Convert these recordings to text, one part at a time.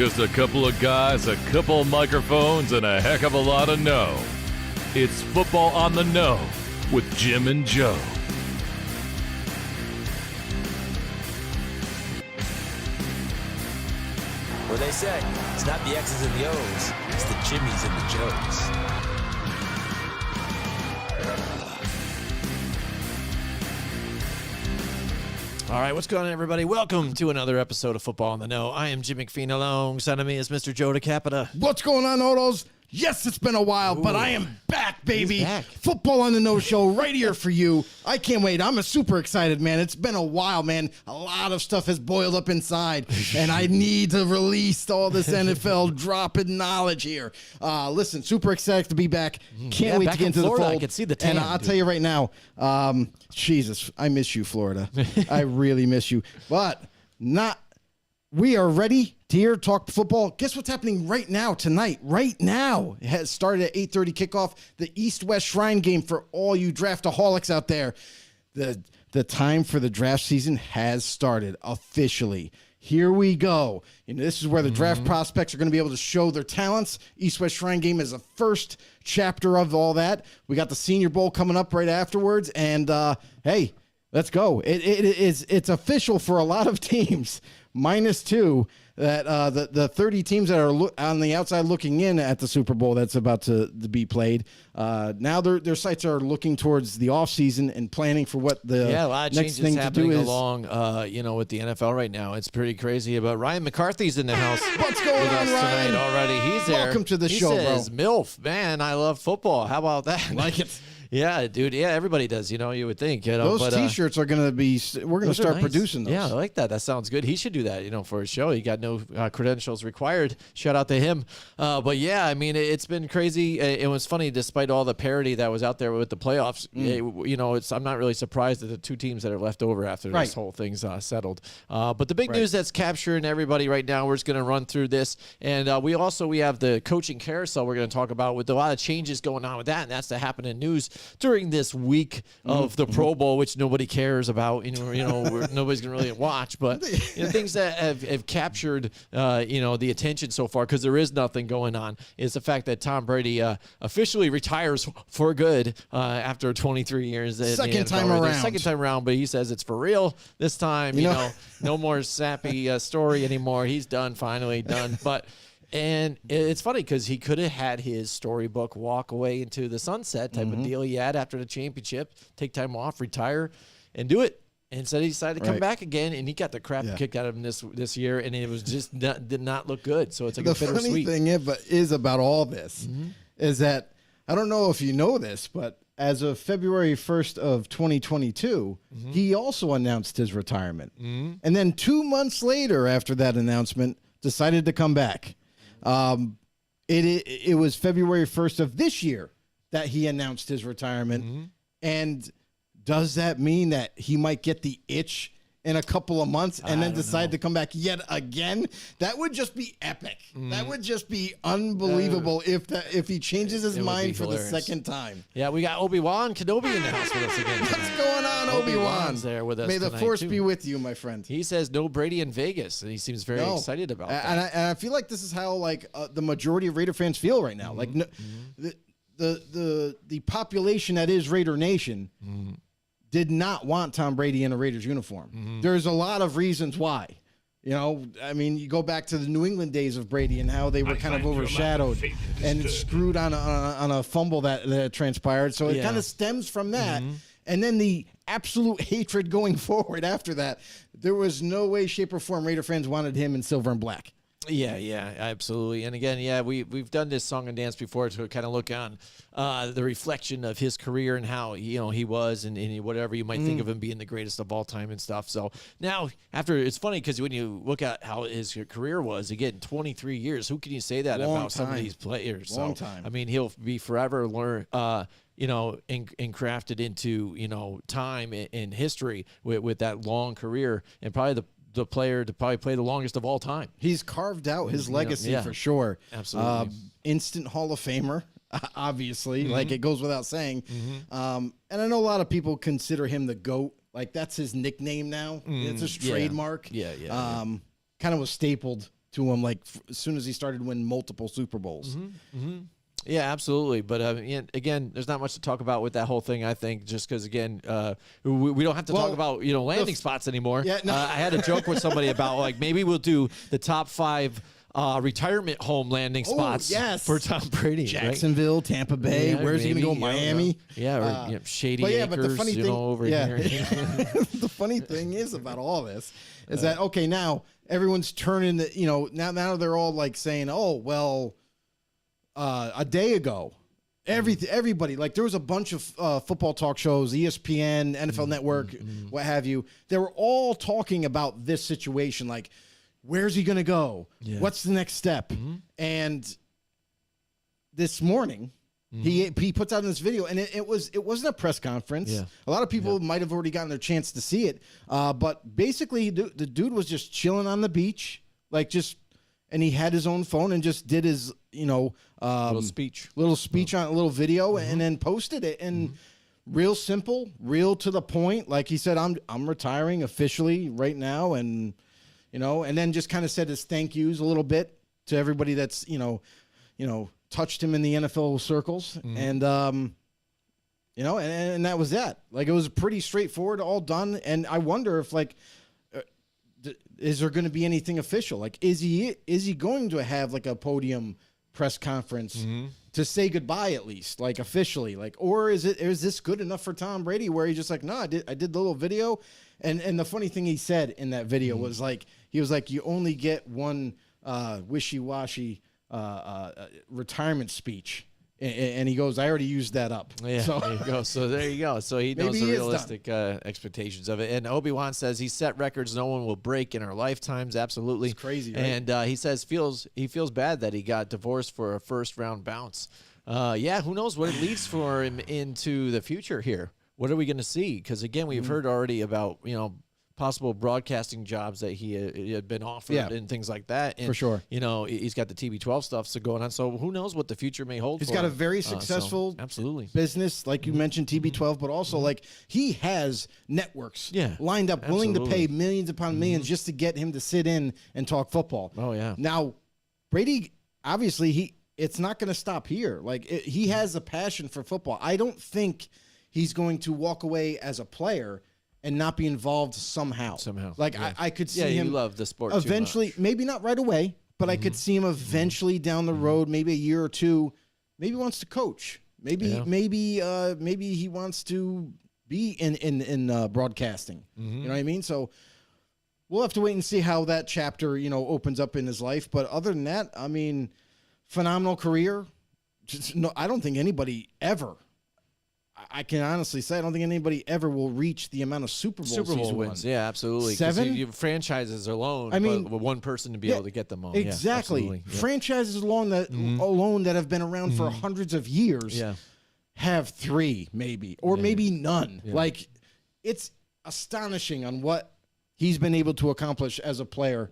Just a couple of guys, a couple of microphones, and a heck of a lot of know. It's Football on the Know with Jim and Joe. What they say, it's not the X's and the O's, it's the Jimmies and the Joes. All right, what's going on, everybody? Welcome to another episode of Football on the Know. I am Jim McPhee. Alongside of me is Mr. Joe DeCapita. What's going on, Odos? Yes, it's been a while, but I am back, baby. He's back. Football on the No Show right here for you. I can't wait. I'm super excited, man. It's been a while, man. A lot of stuff has boiled up inside, and I need to release all this NFL dropping knowledge here. Listen, super excited to be back. Can't wait back to get in into Florida. the fold. I can see the tan, And I'll dude. tell you right now, Jesus, I miss you, Florida. I really miss you. But we are ready to hear talk football. Guess what's happening right now, tonight? Right now. It has started at 8:30 kickoff. The East-West Shrine game for all you draftaholics out there. The time for the draft season has started officially. Here we go. And this is where the draft prospects are going to be able to show their talents. East-West Shrine game is the first chapter of all that. We got the Senior Bowl coming up right afterwards. And, hey, let's go. It's official for a lot of teams. -2 that the 30 teams that are on the outside looking in at the Super Bowl that's about to be played. Now their sights are looking towards the offseason and planning for what the A lot of next changes thing to do happening is. along, with the NFL right now. It's pretty crazy. But Ryan McCarthy's in the house. What's going with on, us Ryan? tonight already. He's there. Welcome to the he show, says, bro. MILF, man, I love football. How about that? Like it. Yeah, dude. Yeah, everybody does. You would think. Those T-shirts are going to be. We're going to Those are start nice. producing those. Yeah, I like that. That sounds good. He should do that, for his show. He got no credentials required. Shout out to him. But yeah, I mean, it's been crazy. It was funny, despite all the parity that was out there with the playoffs. I'm not really surprised at the two teams that are left over after this whole thing's settled. But the big news that's capturing everybody right now, we're just going to run through this, and we have the coaching carousel we're going to talk about with a lot of changes going on with that, and that's the happening news during this week of the Pro Bowl, which nobody cares about. Nobody's gonna really watch, but things that have captured the attention so far, because there is nothing going on, is the fact that Tom Brady officially retires for good after 23 years. Second time around, but he says it's for real this time. No more sappy story anymore. He's done, finally done. And it's funny because he could have had his storybook walk away into the sunset type of deal he had after the championship, take time off, retire, and do it. And instead, he decided to come back again, and he got the crap kicked out of him this year, and it was just did not look good. So it's like the a bittersweet. funny thing is about all this is that I don't know if you know this, but as of February 1st of 2022, he also announced his retirement. And then 2 months later, after that announcement, decided to come back. It was February 1st of this year that he announced his retirement. And does that mean that he might get the itch in a couple of months and then decide to come back yet again? That would just be epic. That would just be unbelievable if he changes his mind for hilarious. the second time. Yeah, we got Obi-Wan Kenobi in the house with us again tonight. What's going on, Obi-Wan? Obi-Wan's there with us May the tonight, force too. be with you, my friend. He says no Brady in Vegas, and he seems very excited about that. And I feel like this is how the majority of Raider fans feel right now. Like the population that is Raider Nation did not want Tom Brady in a Raiders uniform. There's a lot of reasons why. You go back to the New England days of Brady and how they were kind of overshadowed and screwed on a fumble that transpired. So it kind of stems from that. And then the absolute hatred going forward after that. There was no way, shape, or form Raider fans wanted him in silver and black. Yeah, absolutely. And again, we've done this song and dance before to kind of look on the reflection of his career and how he was and whatever you might think of him being the greatest of all time and stuff. So now it's funny because when you look at how his career was, again, 23 years, who can you say that about some of these players? Long time. I mean, he'll be forever and crafted into time in history with that long career, and probably the player to probably play the longest of all time. He's carved out his legacy for sure. Absolutely. Instant Hall of Famer, obviously. Like, it goes without saying. And I know a lot of people consider him the GOAT. Like, that's his nickname now. It's his trademark. Yeah. Kind of was stapled to him, like as soon as he started winning multiple Super Bowls. Yeah, absolutely. But again, there's not much to talk about with that whole thing. I think just because again, we don't have to talk about landing spots anymore. Yeah, no. I had a joke with somebody about like maybe we'll do the top 5 retirement home landing spots for Tom Brady. Jacksonville, right? Tampa Bay. Yeah, where's he going to go? Miami. Or Shady but Acres. But the funny thing, over here. The funny thing is about all this is that okay, now everyone's turning the now they're all like saying, oh well. A day ago, everybody, like there was a bunch of football talk shows, ESPN, NFL Network, what have you. They were all talking about this situation, like where's he going to go? Yeah. What's the next step? And this morning, he puts out in this video, and it wasn't a press conference. Yeah. A lot of people might have already gotten their chance to see it, but basically the dude was just chilling on the beach, like and he had his own phone and just did his little speech on a little video and then posted it, and real simple, real to the point. Like he said, I'm retiring officially right now, and and then just kind of said his thank yous a little bit to everybody that's touched him in the NFL circles, and and that was that. Like it was pretty straightforward, all done. And I wonder if is there going to be anything official? Like, is he going to have like a podium press conference to say goodbye at least, like officially, like, or is this good enough for Tom Brady where he's just like, no, I did the little video, and the funny thing he said in that video was like, he was like, you only get one wishy-washy retirement speech. And he goes, I already used that up. Yeah, so, there you go. So there you go. So he knows the realistic expectations of it. And Obi-Wan says he set records no one will break in our lifetimes. Absolutely. It's crazy, right? And he says he feels bad that he got divorced for a first-round bounce. Who knows what it leads for him into the future here. What are we going to see? Because, again, we've heard already about, possible broadcasting jobs that he had been offered and things like that. And, for sure. He's got the TB12 stuff going on. So who knows what the future may hold. He's got a very successful absolutely business, like you mentioned, TB12, but also like he has networks lined up, willing to pay millions upon millions just to get him to sit in and talk football. Oh, yeah. Now, Brady, obviously, it's not going to stop here. Like he has a passion for football. I don't think he's going to walk away as a player and not be involved somehow. Like I could see him. You love the sport eventually, maybe not right away, but I could see him eventually down the road, maybe a year or two. Maybe he wants to coach. Maybe he wants to be in broadcasting. You know what I mean? So we'll have to wait and see how that chapter opens up in his life. But other than that, I mean, phenomenal career. I don't think anybody ever. I can honestly say I don't think anybody ever will reach the amount of Super Bowl wins. Yeah, absolutely. 7 franchises alone. I mean, but one person to be able to get them all. Exactly. Yeah, franchises alone that have been around for hundreds of years have 3 maybe, or maybe none. Yeah. Like it's astonishing on what he's been able to accomplish as a player.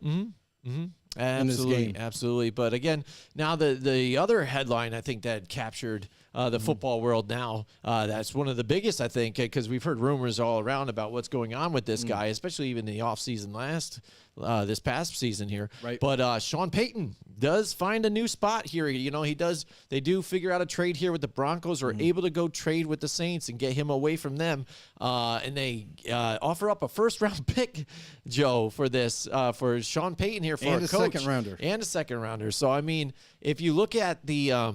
Absolutely. But again, now the other headline I think that captured the football world now, that's one of the biggest, I think, because we've heard rumors all around about what's going on with this guy, especially even in the offseason this past season here. Right. But Sean Payton does find a new spot here. They do figure out a trade here with the Broncos, or able to go trade with the Saints and get him away from them. And they offer up a first-round pick, Joe, for this, for Sean Payton here for and a a coach. second-rounder. And a second-rounder. So, I mean, if you look at the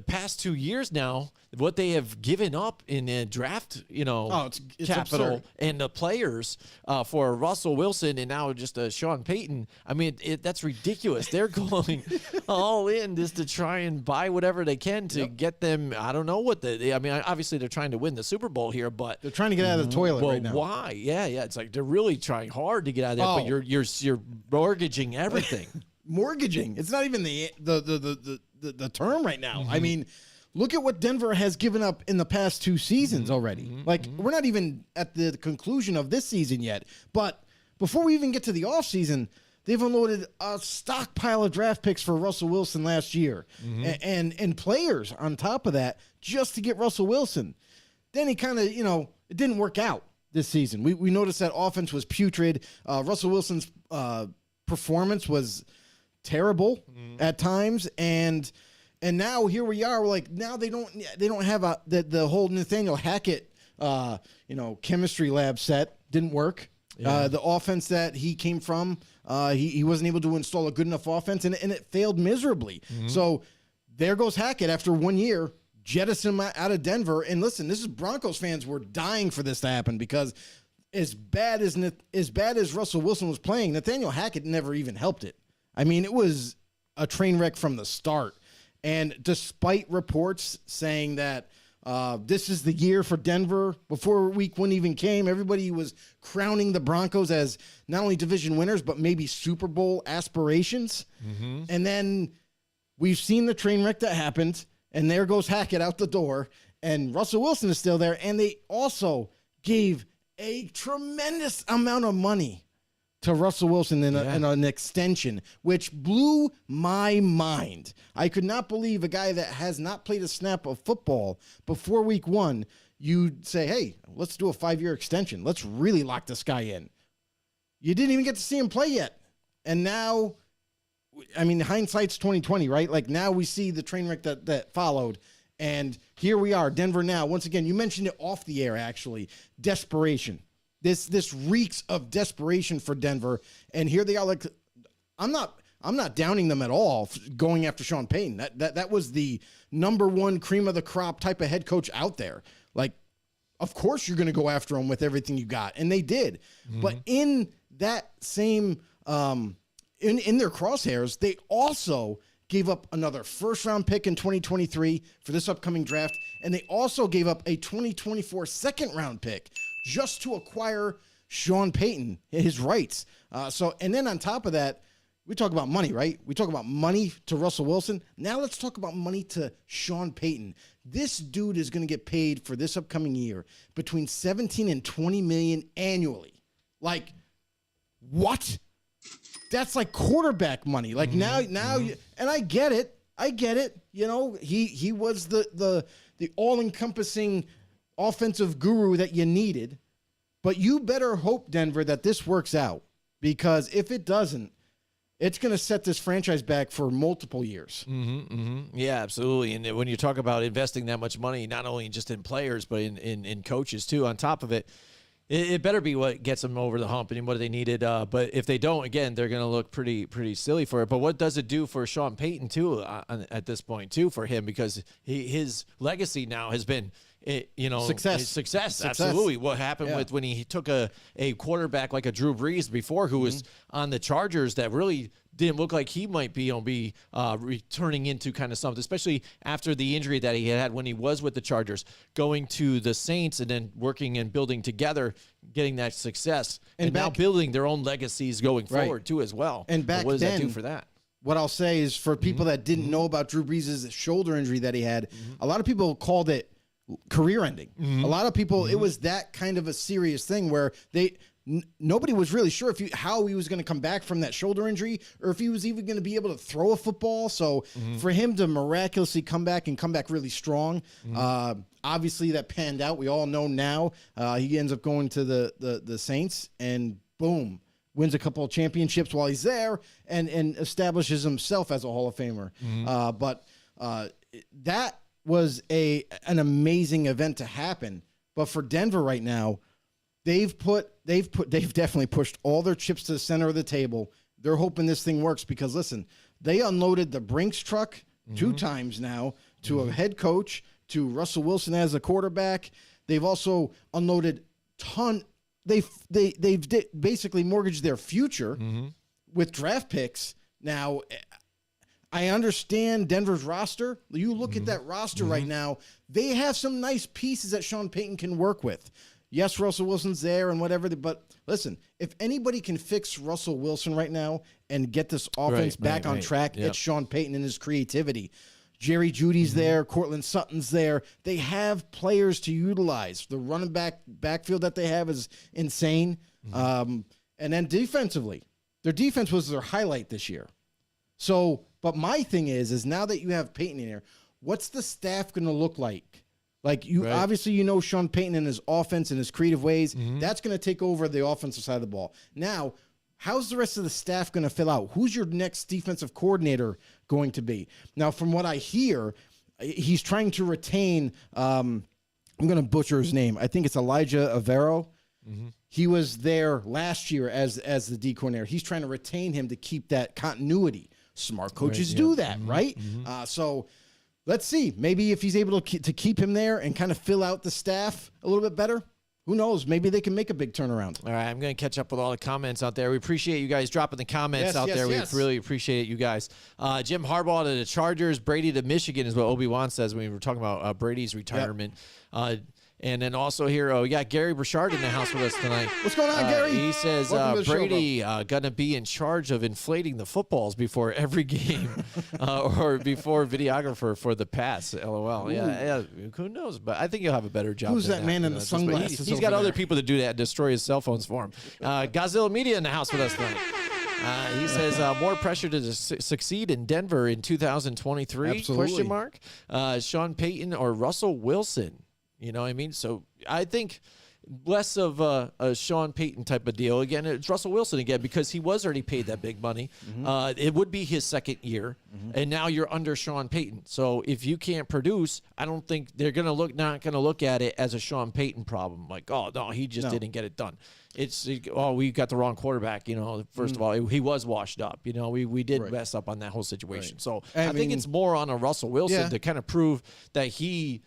past 2 years now, what they have given up in the draft, it's capital absurd. and the players for Russell Wilson and now just Sean Payton. I mean, that's ridiculous. They're going all in just to try and buy whatever they can to get them. I don't know what obviously they're trying to win the Super Bowl here, but they're trying to get out of the toilet right now. Why? Yeah. It's like they're really trying hard to get out of there, but you're mortgaging everything. Mortgaging. It's not even the term right now. I mean, look at what Denver has given up in the past 2 seasons already. We're not even at the conclusion of this season yet. But before we even get to the offseason, they've unloaded a stockpile of draft picks for Russell Wilson last year. And players on top of that just to get Russell Wilson. Then he kind of, it didn't work out this season. We noticed that offense was putrid. Russell Wilson's performance was terrible at times, and now here we are. We're like, now they don't have the whole Nathaniel Hackett chemistry lab set didn't work. Yeah. The offense that he came from, he wasn't able to install a good enough offense, and it failed miserably. So there goes Hackett after 1 year, jettison him out of Denver. And listen, this is Broncos fans were dying for this to happen because as bad as Russell Wilson was playing, Nathaniel Hackett never even helped it. I mean, it was a train wreck from the start. And despite reports saying that this is the year for Denver, before week 1 even came, everybody was crowning the Broncos as not only division winners, but maybe Super Bowl aspirations. And then we've seen the train wreck that happened, and there goes Hackett out the door, and Russell Wilson is still there. And they also gave a tremendous amount of money to Russell Wilson in an extension, which blew my mind. I could not believe a guy that has not played a snap of football before week 1, you'd say, hey, let's do a 5-year extension. Let's really lock this guy in. You didn't even get to see him play yet. And now, I mean, hindsight's 2020, right? Like now we see the train wreck that followed. And here we are, Denver now. Once again, you mentioned it off the air, actually. Desperation. This reeks of desperation for Denver, and here they are. Like, I'm not downing them at all going after Sean Payton. That was the number 1 cream of the crop type of head coach out there. Like, of course you're going to go after him with everything you got, and they did. But in that same in their crosshairs, they also gave up another first-round pick in 2023 for this upcoming draft, and they also gave up a 2024 second-round pick just to acquire Sean Payton, his rights. And then on top of that, we talk about money, right? We talk about money to Russell Wilson. Now let's talk about money to Sean Payton. This dude is going to get paid for this upcoming year between 17 and 20 million annually. Like, what? That's like quarterback money. Like now, and I get it. You know, he was the all-encompassing offensive guru that you needed, but you better hope, Denver, that this works out, because if it doesn't, it's going to set this franchise back for multiple years. Yeah, absolutely. And when you talk about investing that much money, not only just in players, but in coaches too, on top of it, it better be what gets them over the hump and what they needed. But if they don't, again, they're going to look pretty silly for it. But what does it do for Sean Payton too at this point too for him? Because his legacy now has been, success. Absolutely. What happened with when he took a quarterback like a Drew Brees before, who was on the Chargers, that really didn't look like he might be returning into kind of something, especially after the injury that he had when he was with the Chargers, going to the Saints and then working and building together, getting that success, and now building their own legacies going forward too as well. And back what does then, that do for that? What I'll say is, for people that didn't know about Drew Brees' shoulder injury that he had, a lot of people called it career ending. A lot of people, it was that kind of a serious thing where nobody was really sure how he was going to come back from that shoulder injury, or if he was even going to be able to throw a football. So for him to miraculously come back really strong, obviously that panned out. We all know now he ends up going to the Saints, and boom, wins a couple of championships while he's there, and establishes himself as a Hall of Famer. But that was an amazing event to happen. But for Denver right now, they've definitely pushed all their chips to the center of the table. They're hoping this thing works, because listen, they unloaded the Brinks truck 2 times now to a head coach, to Russell Wilson as a quarterback. They've also unloaded they've basically mortgaged their future with draft picks. Now, I understand Denver's roster. You look at that roster right now, they have some nice pieces that Sean Payton can work with. Yes, Russell Wilson's there and whatever, but listen, if anybody can fix Russell Wilson right now and get this offense back on track, it's Sean Payton and his creativity. Jerry Jeudy's there, Cortland Sutton's there. They have players to utilize. The running backfield that they have is insane. And then defensively, their defense was their highlight this year. So, but my thing is now that you have Payton in here, what's the staff going to look like? Like, obviously, Sean Payton and his offense and his creative ways, that's going to take over the offensive side of the ball. Now, how's the rest of the staff going to fill out? Who's your next defensive coordinator going to be? Now, from what I hear, he's trying to retain, I'm going to butcher his name. I think it's Elijah Avero. Mm-hmm. He was there last year as the D coordinator. He's trying to retain him to keep that continuity. Smart coaches do that, right? Mm-hmm. So let's see. Maybe if he's able to keep him there and kind of fill out the staff a little bit better, who knows? Maybe they can make a big turnaround. All right, I'm going to catch up with all the comments out there. We appreciate you guys dropping the comments out there. Yes. We really appreciate you guys. Jim Harbaugh to the Chargers, Brady to Michigan is what Obi-Wan says when we were talking about Brady's retirement. Yep. And then also here, we got Gary Burchard in the house with us tonight. What's going on, Gary? He says Brady going to be in charge of inflating the footballs before every game or before videographer for the pass. LOL. Yeah, who knows? But I think he'll have a better job. Who's that man in the sunglasses? He's got other people to do that and destroy his cell phones for him. Godzilla Media in the house with us tonight. He says more pressure to succeed in Denver in 2023? Absolutely. Question mark. Sean Payton or Russell Wilson? You know what I mean? So I think less of a Sean Payton type of deal. Again, it's Russell Wilson again because he was already paid that big money. Mm-hmm. It would be his second year, and now you're under Sean Payton. So if you can't produce, I don't think they're not going to look at it as a Sean Payton problem. Like, oh no, he just didn't get it done. It's we got the wrong quarterback. You know, first of all, he was washed up. You know, we did mess up on that whole situation. Right. So I think it's more on a Russell Wilson to kind of prove that he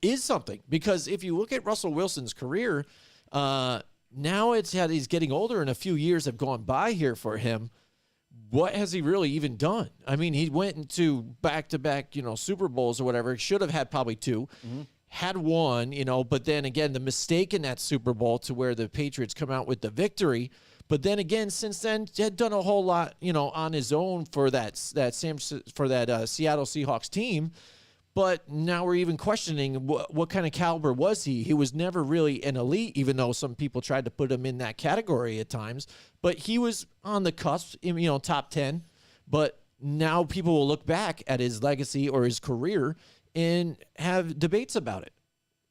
is something, because if you look at Russell Wilson's career, now he's getting older and a few years have gone by here for him. What has he really even done? I mean, he went into back-to-back, Super Bowls or whatever. He should have had probably two, had one, but then again, the mistake in that Super Bowl to where the Patriots come out with the victory. But then again, since then, he had done a whole lot, on his own for that Seattle Seahawks team. But now we're even questioning what kind of caliber was he? He was never really an elite, even though some people tried to put him in that category at times. But he was on the cusp, top 10. But now people will look back at his legacy or his career and have debates about it.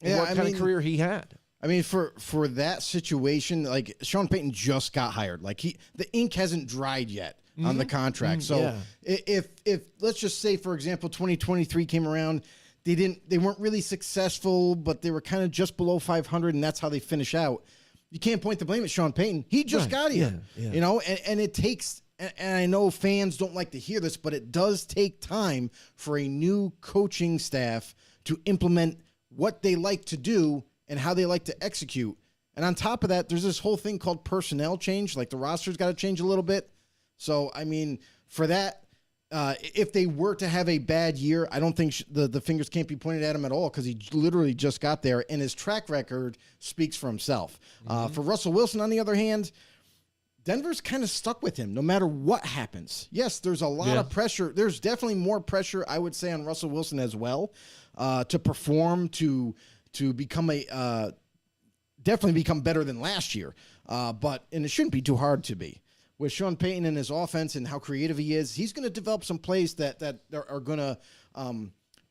Yeah, what kind of career he had. I mean, for that situation, like Sean Payton just got hired. Like the ink hasn't dried yet on the contract. So if let's just say, for example, 2023 came around, they weren't really successful, but they were kind of just below 500, and that's how they finish out. You can't point the blame at Sean Payton. He just got here, and it takes. And I know fans don't like to hear this, but it does take time for a new coaching staff to implement what they like to do and how they like to execute. And on top of that, there's this whole thing called personnel change. Like the roster's got to change a little bit. So, I mean, for that, if they were to have a bad year, I don't think the fingers can't be pointed at him at all because he literally just got there, and his track record speaks for himself. For Russell Wilson, on the other hand, Denver's kind of stuck with him no matter what happens. Yes, there's a lot of pressure. There's definitely more pressure, I would say, on Russell Wilson as well to perform, to become definitely become better than last year. And it shouldn't be too hard to be. With Sean Payton and his offense and how creative he is, he's going to develop some plays that are going to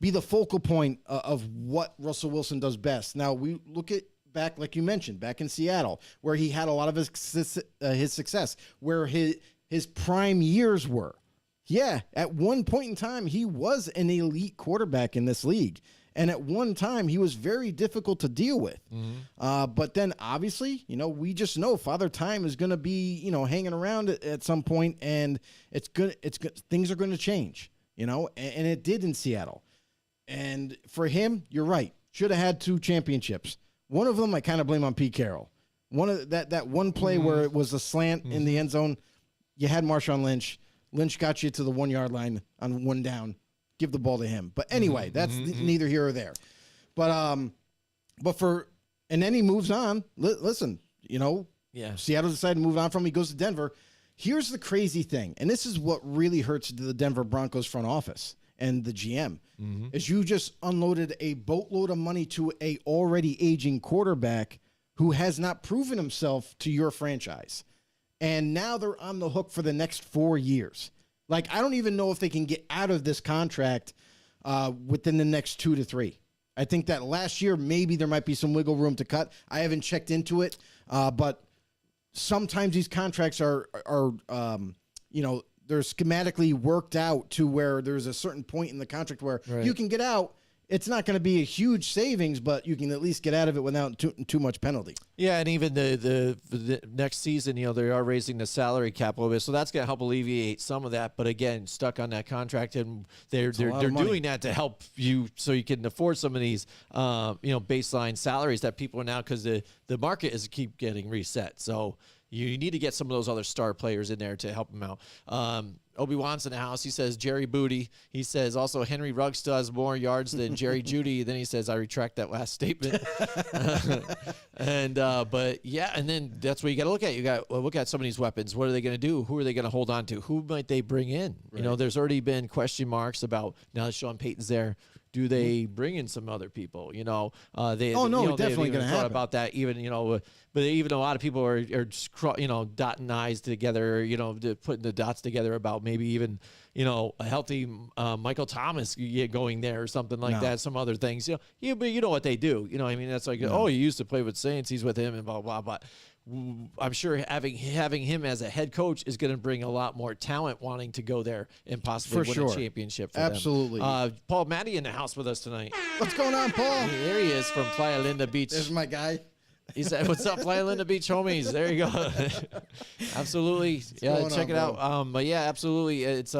be the focal point of what Russell Wilson does best. Now, we look at back, like you mentioned, back in Seattle, where he had a lot of his success, where his prime years were. Yeah, at one point in time, he was an elite quarterback in this league. And at one time, he was very difficult to deal with. But then, obviously, we just know Father Time is going to be, hanging around at some point, and it's good. Things are going to change, and it did in Seattle. And for him, you're right. Should have had 2 championships. One of them, I kind of blame on Pete Carroll. One of that one play where it was a slant in the end zone, you had Marshawn Lynch. Lynch got you to the 1 yard line on 1 down. Give the ball to him. But anyway, that's neither here or there. But and then he moves on. Listen, Seattle decided to move on from him. He goes to Denver. Here's the crazy thing, and this is what really hurts the Denver Broncos front office and the GM, is you just unloaded a boatload of money to a already aging quarterback who has not proven himself to your franchise. And now they're on the hook for the next 4 years. Like, I don't even know if they can get out of this contract within the next 2 to 3. I think that last year, maybe there might be some wiggle room to cut. I haven't checked into it, but sometimes these contracts are they're schematically worked out to where there's a certain point in the contract where you can get out. It's not going to be a huge savings, but you can at least get out of it without too much penalty. Yeah, and even the next season, they are raising the salary cap a little bit, so that's going to help alleviate some of that. But again, stuck on that contract, and they're doing that to help you so you can afford some of these baseline salaries that people are now, because the market is keep getting reset. So you need to get some of those other star players in there to help them out. Obi-Wan's in the house. He says Jerry Booty. He says also Henry Ruggs still has more yards than Jerry Jeudy. Then he says, I retract that last statement. But yeah, and then that's what you got to look at. You got to look at some of these weapons. What are they going to do? Who are they going to hold on to? Who might they bring in? Right. There's already been question marks about, now that Sean Payton's there, do they bring in some other people? Definitely going to happen about that. Even but even a lot of people are dotting I's together. Putting the dots together about maybe even a healthy Michael Thomas going there or something like that. Some other things. But you know what they do. That's like you used to play with Saints. He's with him and blah blah blah. I'm sure having him as a head coach is going to bring a lot more talent wanting to go there and possibly win a championship for Absolutely. them. Paul Matty in the house with us tonight. What's going on, Paul? There he is from Playa Linda Beach. There's my guy. He said, "What's up, Playa Linda Beach homies?" There you go. Absolutely. Check it out. But yeah, absolutely. It's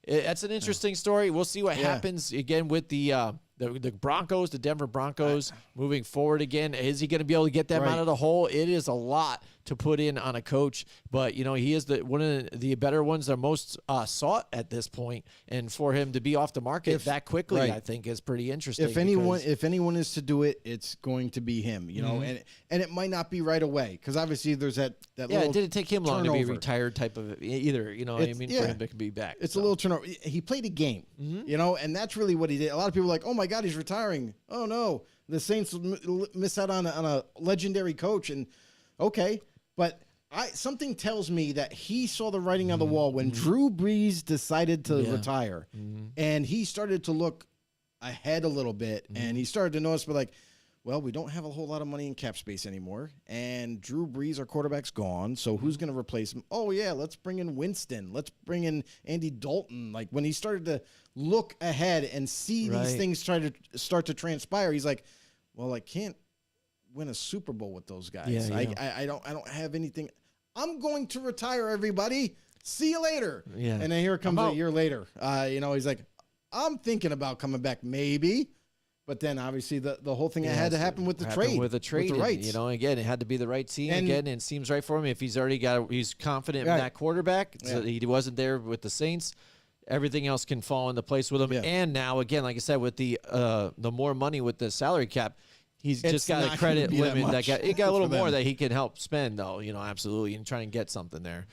that's an interesting story. We'll see what happens again with the Broncos, the Denver Broncos, moving forward again. Is he going to be able to get them out of the hole? It is a lot to put in on a coach, but he is one of the better ones that are most sought at this point, and for him to be off the market that quickly, I think is pretty interesting. If anyone is to do it, it's going to be him. And it might not be right away, because obviously there's that little it didn't take him long to be turnover. Retired type of either. For him to be back. It's a little turnover. He played a game, and that's really what he did. A lot of people are like, oh my God, he's retiring. Oh no, the Saints miss out on a legendary coach. And okay, but something tells me that he saw the writing on the wall when Drew Brees decided to retire, and he started to look ahead a little bit, and he started to notice, but we don't have a whole lot of money in cap space anymore, and Drew Brees, our quarterback's gone, so who's going to replace him? Oh, yeah, let's bring in Winston. Let's bring in Andy Dalton. When he started to look ahead and see these things start to transpire, he's like, well, I can't win a Super Bowl with those guys. I don't have anything. I'm going to retire, everybody. See you later. Yeah. And then here comes a year later. He's like, I'm thinking about coming back, maybe. But then, obviously, the whole thing had to happen with the trade. With the trade. With the rights. Again, it had to be the right team and it seems right for him. If he's already he's confident in that quarterback. So he wasn't there with the Saints. Everything else can fall into place with him. Yeah. And now, again, like I said, with the more money with the salary cap, he's just got a credit limit. He got a little more that he can help spend, though. Absolutely, and try and get something there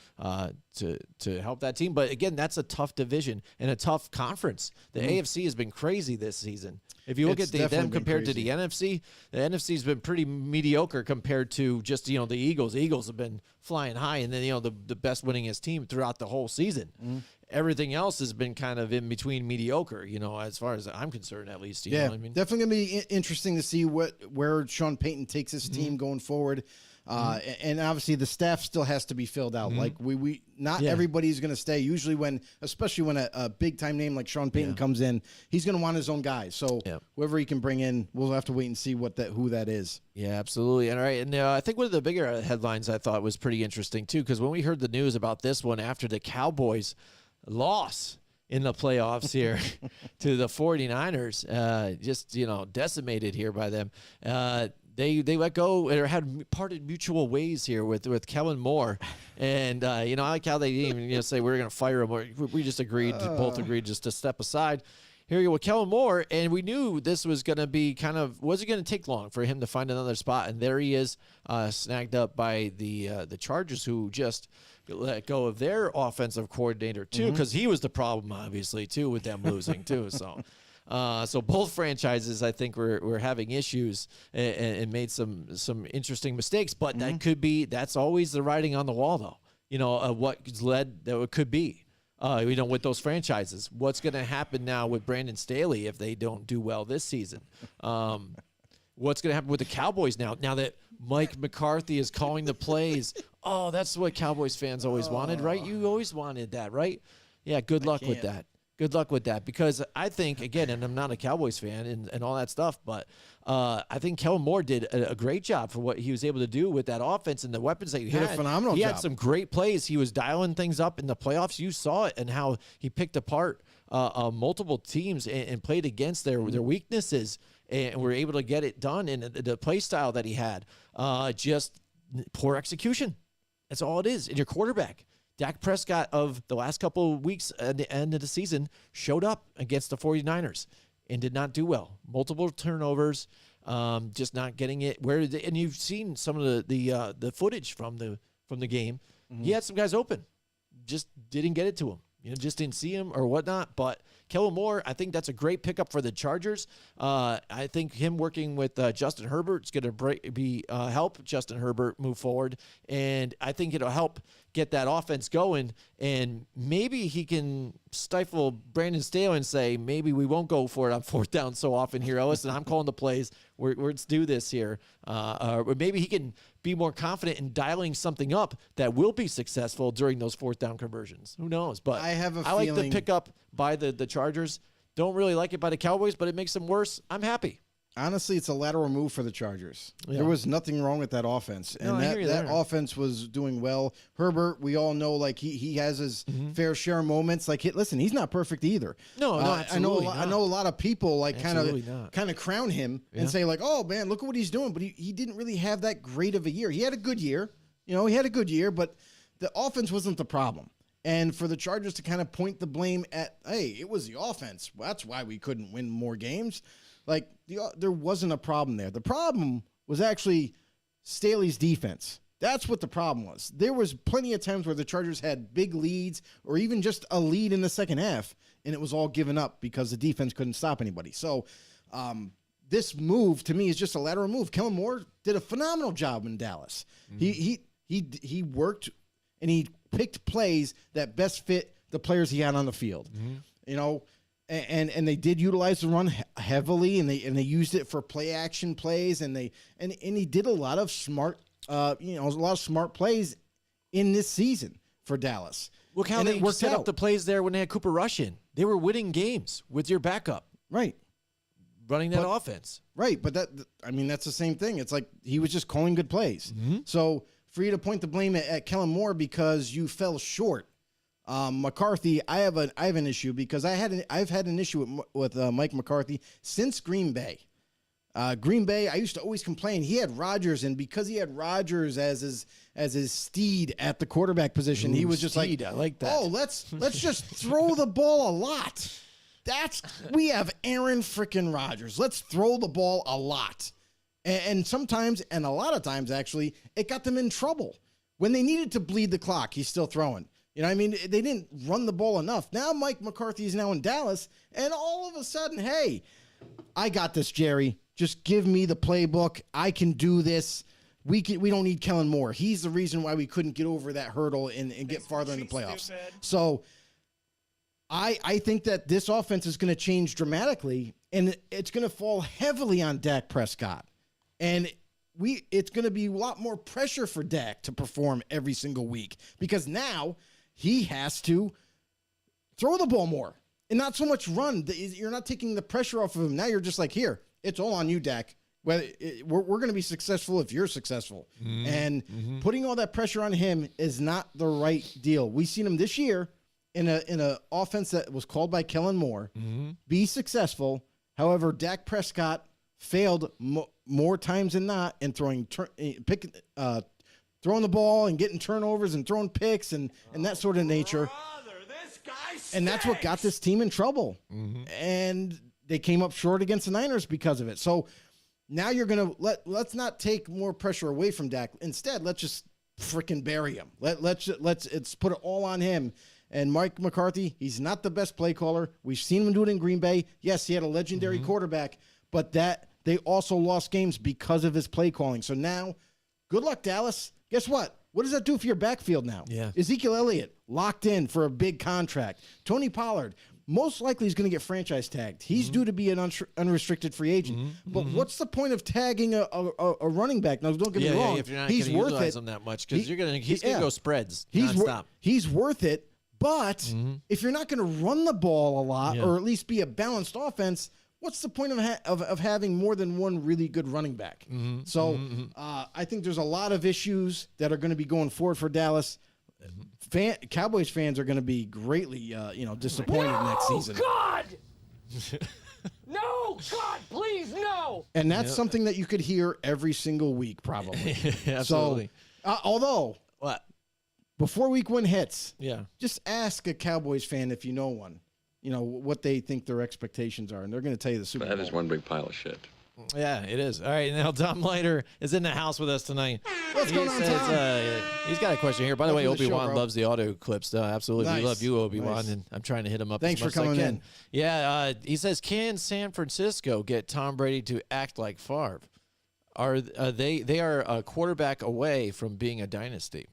to help that team. But again, that's a tough division and a tough conference. The AFC has been crazy this season. If you look at them compared to the NFC has been pretty mediocre compared to just the Eagles. The Eagles have been flying high, and then the best winningest team throughout the whole season. Everything else has been kind of in between mediocre, as far as I'm concerned, at least. You know what I mean? Definitely going to be interesting to see where Sean Payton takes his team going forward. And obviously the staff still has to be filled out. Everybody's going to stay. Usually especially when a big time name like Sean Payton comes in, he's going to want his own guys. So whoever he can bring in, we'll have to wait and see who that is. Yeah, absolutely. And all right, and I think one of the bigger headlines I thought was pretty interesting too, because when we heard the news about this one after the Cowboys loss in the playoffs here to the 49ers, just decimated here by them. They let go or had parted mutual ways here with Kellen Moore, and I like how they didn't even say we're going to fire him. Or we just both agreed just to step aside. Here you go with Kellen Moore, and we knew this was going to be wasn't going to take long for him to find another spot, and there he is, snagged up by the Chargers, who just let go of their offensive coordinator too, because he was the problem obviously too with them losing too. So both franchises, I think, were having issues and made some interesting mistakes. But that's always the writing on the wall, though. What's led that it could be. With those franchises, what's going to happen now with Brandon Staley if they don't do well this season? What's going to happen with the Cowboys now that Mike McCarthy is calling the plays Oh, that's what Cowboys fans always wanted, right? You always wanted that, right? Yeah, good luck with that. Good luck with that, because I think, again, and I'm not a Cowboys fan and all that stuff, but I think Kellen Moore did a great job for what he was able to do with that offense and the weapons that you had. Did a phenomenal He job. had some great plays. He was dialing things up in the playoffs. You saw it and how he picked apart multiple teams and played against their weaknesses and were able to get it done in the play style that he had. Just poor execution. That's all it is. And your quarterback, Dak Prescott, of the last couple of weeks at the end of the season, showed up against the 49ers and did not do well. Multiple turnovers, just not getting it. And you've seen some of the footage from the game. He had some guys open, just didn't get it to him. Just didn't see him or whatnot. But Kellen Moore, I think that's a great pickup for the Chargers. I think him working with Justin Herbert is going to help Justin Herbert move forward, and I think it'll help get that offense going. And maybe he can stifle Brandon Staley and say, maybe we won't go for it on fourth down so often here, Ellis, and I'm calling the plays. Let's do this here. Or maybe he can be more confident in dialing something up that will be successful during those fourth down conversions. Who knows? But I like the pickup by the Chargers. Don't really like it by the Cowboys, but it makes them worse. I'm happy. Honestly, it's a lateral move for the Chargers. Yeah. There was nothing wrong with that offense. And that offense was doing well. Herbert, we all know, like, he has his fair share of moments. Like, listen, he's not perfect either. No, absolutely I know a lot of people, like, kind of crown him and say, like, oh, man, look at what he's doing. But he didn't really have that great of a year. He had a good year. He had a good year, but the offense wasn't the problem. And for the Chargers to kind of point the blame at, hey, it was the offense. Well, that's why we couldn't win more games. Like, there wasn't a problem there. The problem was actually Staley's defense. That's what the problem was. There was plenty of times where the Chargers had big leads or even just a lead in the second half, and it was all given up because the defense couldn't stop anybody. So this move, to me, is just a lateral move. Kellen Moore did a phenomenal job in Dallas. He worked, and he picked plays that best fit the players he had on the field. And they did utilize the run heavily, and they used it for play action plays, and he did a lot of smart plays in this season for Dallas. Look how they set up the plays there when they had Cooper Rush in. They were winning games with your backup, right? Running that offense, right? But that's the same thing. It's like he was just calling good plays. So for you to point the blame at Kellen Moore because you fell short. McCarthy, I have an issue because I've had an issue with Mike McCarthy since Green Bay. Green Bay, I used to always complain. He had Rodgers, and because he had Rodgers as his steed at the quarterback position, he was just steed, like, I like that. Oh, let's just throw the ball a lot. We have Aaron freaking Rodgers. Let's throw the ball a lot. And sometimes, and a lot of times actually, it got them in trouble. When they needed to bleed the clock, he's still throwing. They didn't run the ball enough. Now Mike McCarthy is now in Dallas, and all of a sudden, hey, I got this, Jerry. Just give me the playbook. I can do this. We don't need Kellen Moore. He's the reason why we couldn't get over that hurdle and get farther in the playoffs. So I think that this offense is going to change dramatically, and it's going to fall heavily on Dak Prescott. And it's going to be a lot more pressure for Dak to perform every single week because now he has to throw the ball more and not so much run. You're not taking the pressure off of him. Now you're just like, here, it's all on you, Dak. We're going to be successful if you're successful. And putting all that pressure on him is not the right deal. We've seen him this year in a offense that was called by Kellen Moore be successful. However, Dak Prescott failed more times than not in throwing the ball and getting turnovers and throwing picks and that sort of nature. And that's what got this team in trouble. And they came up short against the Niners because of it. So now you're going to let's not take more pressure away from Dak. Instead, let's just freaking bury him. Let's put it all on him. And Mike McCarthy, he's not the best play caller. We've seen him do it in Green Bay. Yes, he had a legendary quarterback, but they also lost games because of his play calling. So now, good luck, Dallas. Guess what? What does that do for your backfield now? Yeah. Ezekiel Elliott locked in for a big contract. Tony Pollard, most likely is going to get franchise tagged. He's due to be an unrestricted free agent. But what's the point of tagging a running back? Now, don't get me wrong. If you're not he's going to worth utilize it. him that much because he's going to go spreads nonstop. He's worth it. But if you're not going to run the ball a lot or at least be a balanced offense, what's the point of having more than one really good running back? So I think there's a lot of issues that are going to be going forward for Dallas. Cowboys fans are going to be greatly disappointed next season. God! No, God, please, no! And that's something that you could hear every single week, probably. Absolutely. So, although, What? before week 1 hits, Yeah. just ask a Cowboys fan if you know one, what they think their expectations are, and they're going to tell you the Super Bowl. That is one big pile of shit. Yeah, it is. All right, now Tom Leiter is in the house with us tonight. What's going on, Tom? He's got a question here. By the way, Welcome to the show, Obi-Wan bro. loves the audio clips. Absolutely. Nice. We love you, Obi-Wan, Nice. and I'm trying to hit him up Thanks as much for as I coming can. in. Yeah, he says, can San Francisco get Tom Brady to act like Favre? They are a quarterback away from being a dynasty.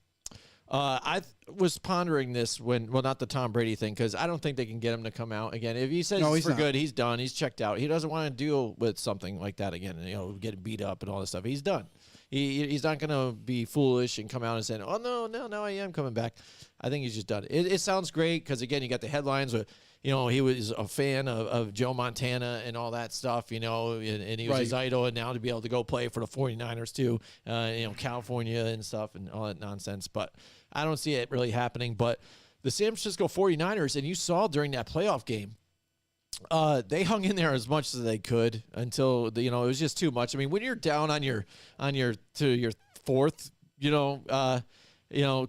I was pondering this not the Tom Brady thing, because I don't think they can get him to come out again. If he says he's for not. good, he's done. He's checked out. He doesn't want to deal with something like that again, getting beat up and all this stuff. He's done. He's not going to be foolish and come out and say, oh, no, I am coming back. I think he's just done. It sounds great because, again, you got the headlines with, he was a fan of Joe Montana and all that stuff, and he was his idol, and now to be able to go play for the 49ers too, California and stuff and all that nonsense. But I don't see it really happening. But the San Francisco 49ers, and you saw during that playoff game, they hung in there as much as they could until it was just too much. I mean, when you're down to your fourth,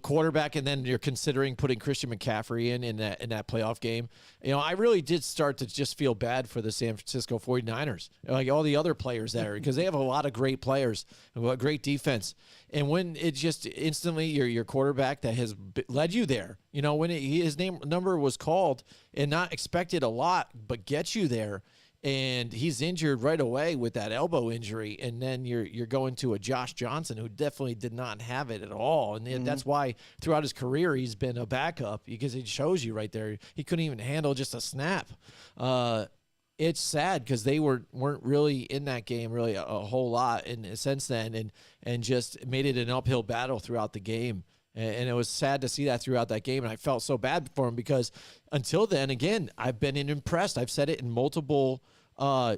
quarterback, and then you're considering putting Christian McCaffrey in that playoff game, I really did start to just feel bad for the San Francisco 49ers, like all the other players there, because they have a lot of great players, a great defense. And when it just instantly your quarterback that has led you there, when his number was called and not expected a lot, but gets you there, and he's injured right away with that elbow injury, and then you're going to a Josh Johnson who definitely did not have it at all, and that's why throughout his career he's been a backup, because it shows you right there he couldn't even handle just a snap. It's sad because they weren't really in that game really a whole lot since then, and just made it an uphill battle throughout the game. And it was sad to see that throughout that game. And I felt so bad for him because until then, again, I've been impressed. I've said it in multiple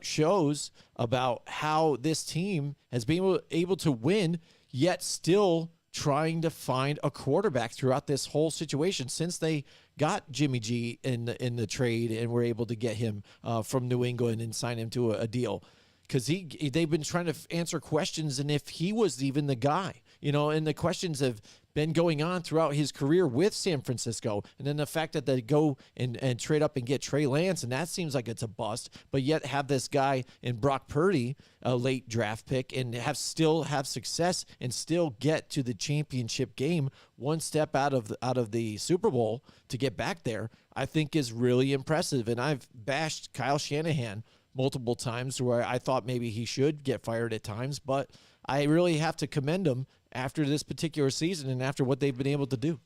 shows about how this team has been able to win, yet still trying to find a quarterback throughout this whole situation since they got Jimmy G in the trade and were able to get him from New England and sign him to a deal. Because they've been trying to answer questions, and if he was even the guy, and the questions have been going on throughout his career with San Francisco. And then the fact that they go and trade up and get Trey Lance, and that seems like it's a bust, but yet have this guy in Brock Purdy, a late draft pick, and still have success and still get to the championship game one step out of the Super Bowl to get back there, I think is really impressive. And I've bashed Kyle Shanahan multiple times where I thought maybe he should get fired at times, but I really have to commend him after this particular season and after what they've been able to do.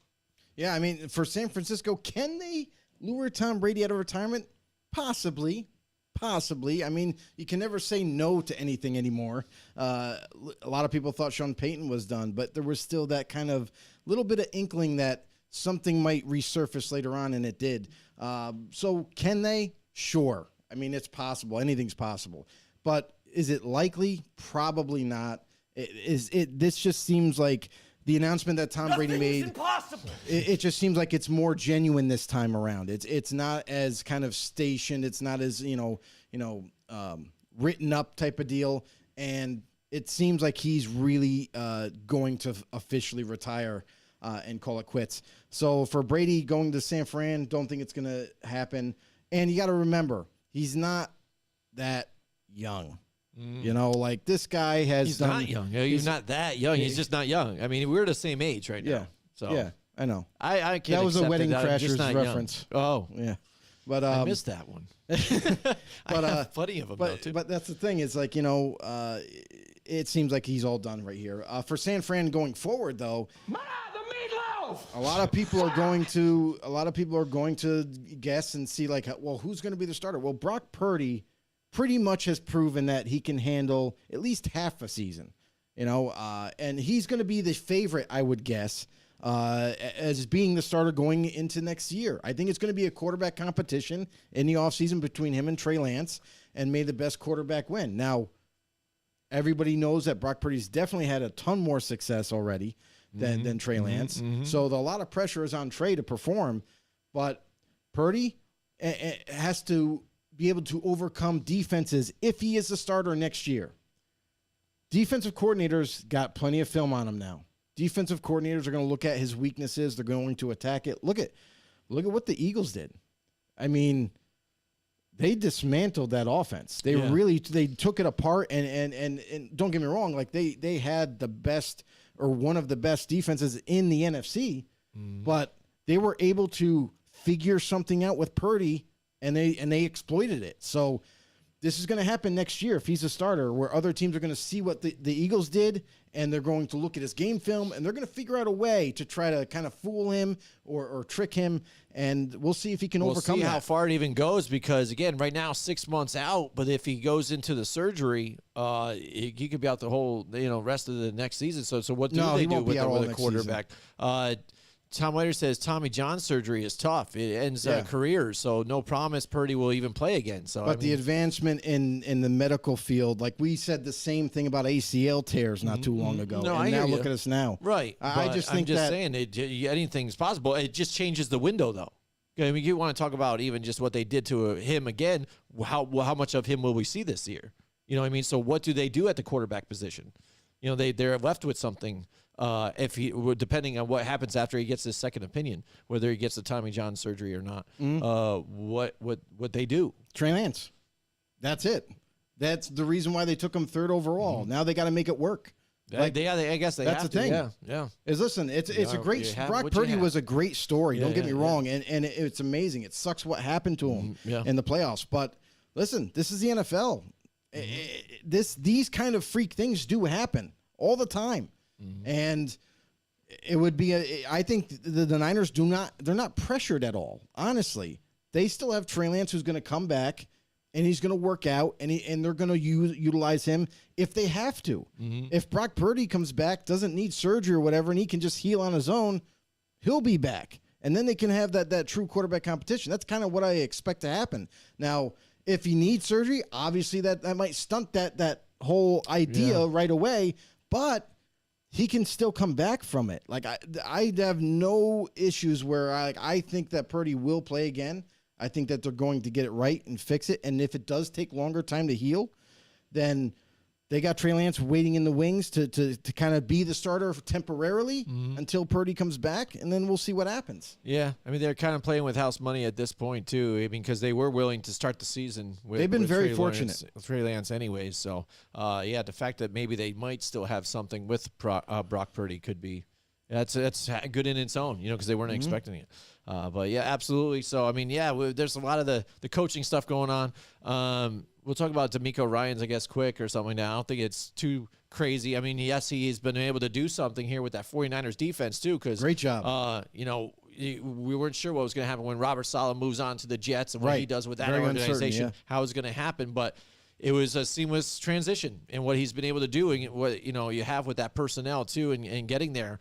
Yeah, I mean, for San Francisco, can they lure Tom Brady out of retirement? Possibly. I mean, you can never say no to anything anymore. A lot of people thought Sean Payton was done, but there was still that kind of little bit of inkling that something might resurface later on, and it did. So can they? Sure. I mean, it's possible. Anything's possible. But is it likely? Probably not. This just seems like the announcement that Tom Brady made. Impossible. It just seems like it's more genuine this time around. It's not as kind of stationed. It's not as written up type of deal. And it seems like he's really going to officially retire and call it quits. So for Brady going to San Fran, don't think it's going to happen. And you got to remember, he's not that young. Like this guy has He's done. not young. He's not that young. He's just not young. I mean, we're the same age right now. Yeah. So Yeah, I know. I can't. That was a accept Wedding that I'm just Crashers not young. reference. Oh, Yeah. But I missed that one. I have plenty of them though too. But that's the thing. It's like, it seems like he's all done right here. For San Fran going forward, though, The meatloaf! no! A lot of people are going to guess and see like, well, who's going to be the starter? Well, Brock Purdy pretty much has proven that he can handle at least half a season, and he's going to be the favorite, I would guess, as being the starter going into next year. I think it's going to be a quarterback competition in the offseason between him and Trey Lance, and may the best quarterback win. Now, everybody knows that Brock Purdy's definitely had a ton more success already than Trey Lance. So a lot of pressure is on Trey to perform, but Purdy has to be able to overcome defenses if he is the starter next year. Defensive coordinators got plenty of film on him now. Defensive coordinators are going to look at his weaknesses. They're going to attack it. Look at what the Eagles did. I mean, they dismantled that offense. They took it apart and don't get me wrong, like they had the best or one of the best defenses in the NFC, but they were able to figure something out with Purdy and they exploited it. So this is going to happen next year if he's a starter, where other teams are going to see what the Eagles did, and they're going to look at his game film, and they're going to figure out a way to try to kind of fool him or trick him, and we'll see if he can overcome see that. how far it even goes, because, again, right now, 6 months out, but if he goes into the surgery, he could be out the whole rest of the next season. So what do they do with the quarterback? Tom Leiter says Tommy John surgery is tough. It ends careers, so no promise Purdy will even play again. But the advancement in the medical field, like we said the same thing about ACL tears not too long ago. No, and I now hear look you. at us now. Right. I'm just saying anything's possible. It just changes the window, though. I mean, you want to talk about even just what they did to him again. How much of him will we see this year? You know what I mean? So what do they do at the quarterback position? They're left with something. Depending on what happens after he gets his second opinion, whether he gets the Tommy John surgery or not, what they do? Trey Lance. That's it. That's the reason why they took him third overall. Now they got to make it work. I guess they that's have the thing. Yeah. It's a great. Brock Purdy was a great story. Don't get me wrong, and it's amazing. It sucks what happened to him in the playoffs, but listen, this is the NFL. These kind of freak things do happen all the time. And it would be I think the Niners they're not pressured at all. Honestly, they still have Trey Lance, who's going to come back and he's going to work out, and they're going to utilize him if they have to. If Brock Purdy comes back, doesn't need surgery or whatever, and he can just heal on his own, he'll be back. And then they can have that true quarterback competition. That's kind of what I expect to happen. Now, if he needs surgery, obviously that might stunt that whole idea right away, but he can still come back from it. Like I have no issues where I think that Purdy will play again. I think that they're going to get it right and fix it. And if it does take longer time to heal, then they got Trey Lance waiting in the wings to kind of be the starter temporarily until Purdy comes back, and then we'll see what happens. Yeah, I mean, they're kind of playing with house money at this point, too. I mean, because they were willing to start the season with They've been very Trey fortunate. Trey Lance anyways. So, the fact that maybe they might still have something with Brock Purdy could be that's good in its own, because they weren't expecting it. But, yeah, absolutely. So, I mean, there's a lot of the coaching stuff going on. We'll talk about D'Amico Ryans, I guess, quick or something now. I don't think it's too crazy. I mean, yes, he's been able to do something here with that 49ers defense, too. Great job. We weren't sure what was going to happen when Robert Saleh moves on to the Jets and what he does with that Very organization, how it's going to happen. But it was a seamless transition in what he's been able to do and what you have with that personnel, too, and getting there.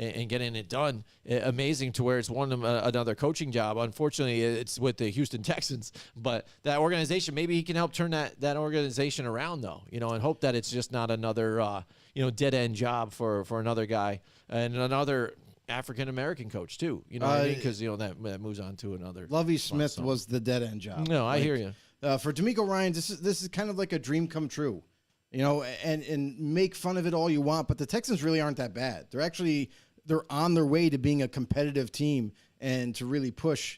And getting it done, amazing to where it's won him another coaching job. Unfortunately, it's with the Houston Texans, but that organization, maybe he can help turn that organization around, though, and hope that it's just not another, dead end job for another guy and another African-American coach too. You know what I mean? Because, that moves on to another. Lovie Smith was the dead end job. No, I hear you. For D'Amico Ryans, this is kind of like a dream come true. And make fun of it all you want, but the Texans really aren't that bad. They're on their way to being a competitive team and to really push,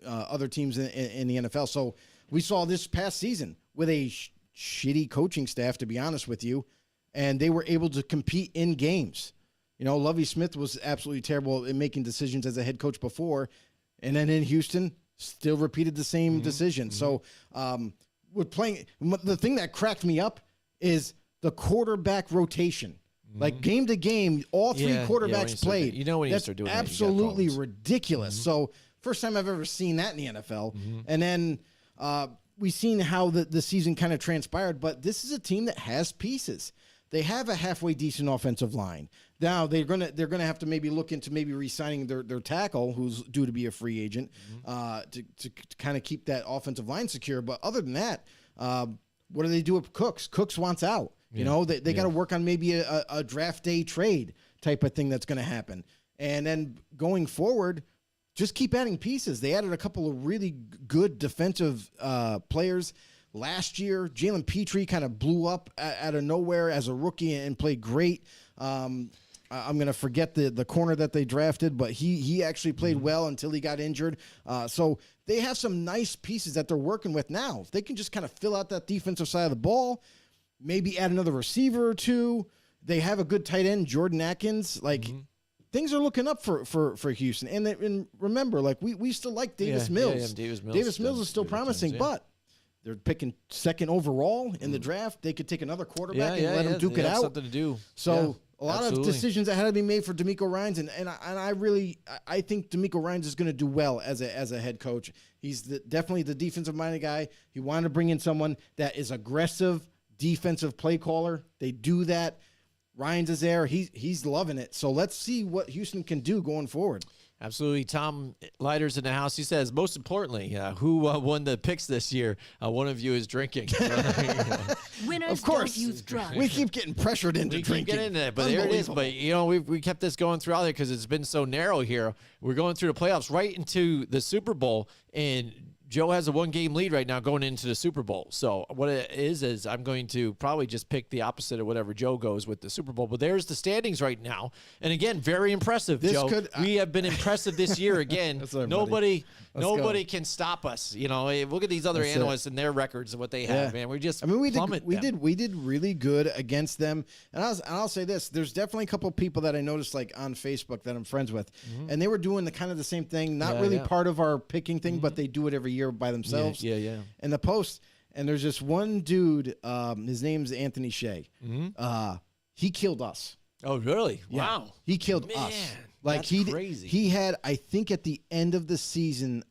other teams in the NFL. So we saw this past season with a shitty coaching staff, to be honest with you, and they were able to compete in games. Lovie Smith was absolutely terrible in making decisions as a head coach before, and then in Houston, still repeated the same decision. So with playing, the thing that cracked me up is the quarterback rotation. Like game to game, all three Yeah, when you quarterbacks start- played. you know when you That's start doing that, you got absolutely problems. ridiculous. So first time I've ever seen that in the NFL. And then we've seen how the season kind of transpired. But this is a team that has pieces. They have a halfway decent offensive line. Now they're gonna have to maybe look into maybe re-signing their tackle, who's due to be a free agent, to kind of keep that offensive line secure. But other than that, what do they do with Cooks? Cooks wants out. You know, they got to work on maybe a draft day trade type of thing that's going to happen. And then going forward, just keep adding pieces. They added a couple of really good defensive players last year. Jalen Petrie kind of blew up out of nowhere as a rookie and played great. I'm going to forget the corner that they drafted, but he actually played well until he got injured. So they have some nice pieces that they're working with now. If they can just kind of fill out that defensive side of the ball, maybe add another receiver or two. They have a good tight end, Jordan Atkins. Like things are looking up for Houston. And remember, like we still like Davis Mills. Davis Mills. Davis Mills is still promising, but they're picking second overall in the draft. They could take another quarterback and let him duke they it have out. Something to do. So a lot absolutely. of decisions that had to be made for D'Amico Ryans, and I think D'Amico Ryans is going to do well as a head coach. He's definitely the defensive minded guy. He wanted to bring in someone that is aggressive defensive play caller. They do that. Ryans is there. He's loving it. So let's see what Houston can do going forward. Absolutely. Tom Leiter's in the house. He says, most importantly, who won the picks this year? One of you is drinking. Winners Of course, don't use drugs. we keep getting pressured into We drinking. keep getting into it, but there it is. But, we kept this going throughout there because it's been so narrow here. We're going through the playoffs right into the Super Bowl, and Joe has a 1-game lead right now going into the Super Bowl. So what it is I'm going to probably just pick the opposite of whatever Joe goes with the Super Bowl. But there's the standings right now. And again, very impressive, Joe. We have been impressive this year again. That's right, Nobody go. can stop us. Look at these other analysts and their records and what they have, man. We did really good against them. And I'll say this, there's definitely a couple people that I noticed like on Facebook that I'm friends with. And they were doing the same thing, not really part of our picking thing, but they do it every year by themselves. Yeah. And the post, and there's just one dude, his name's Anthony Shea. He killed us. Oh, really? Yeah. Wow. He killed us. Man, Like that's crazy. He had, I think at the end of the season,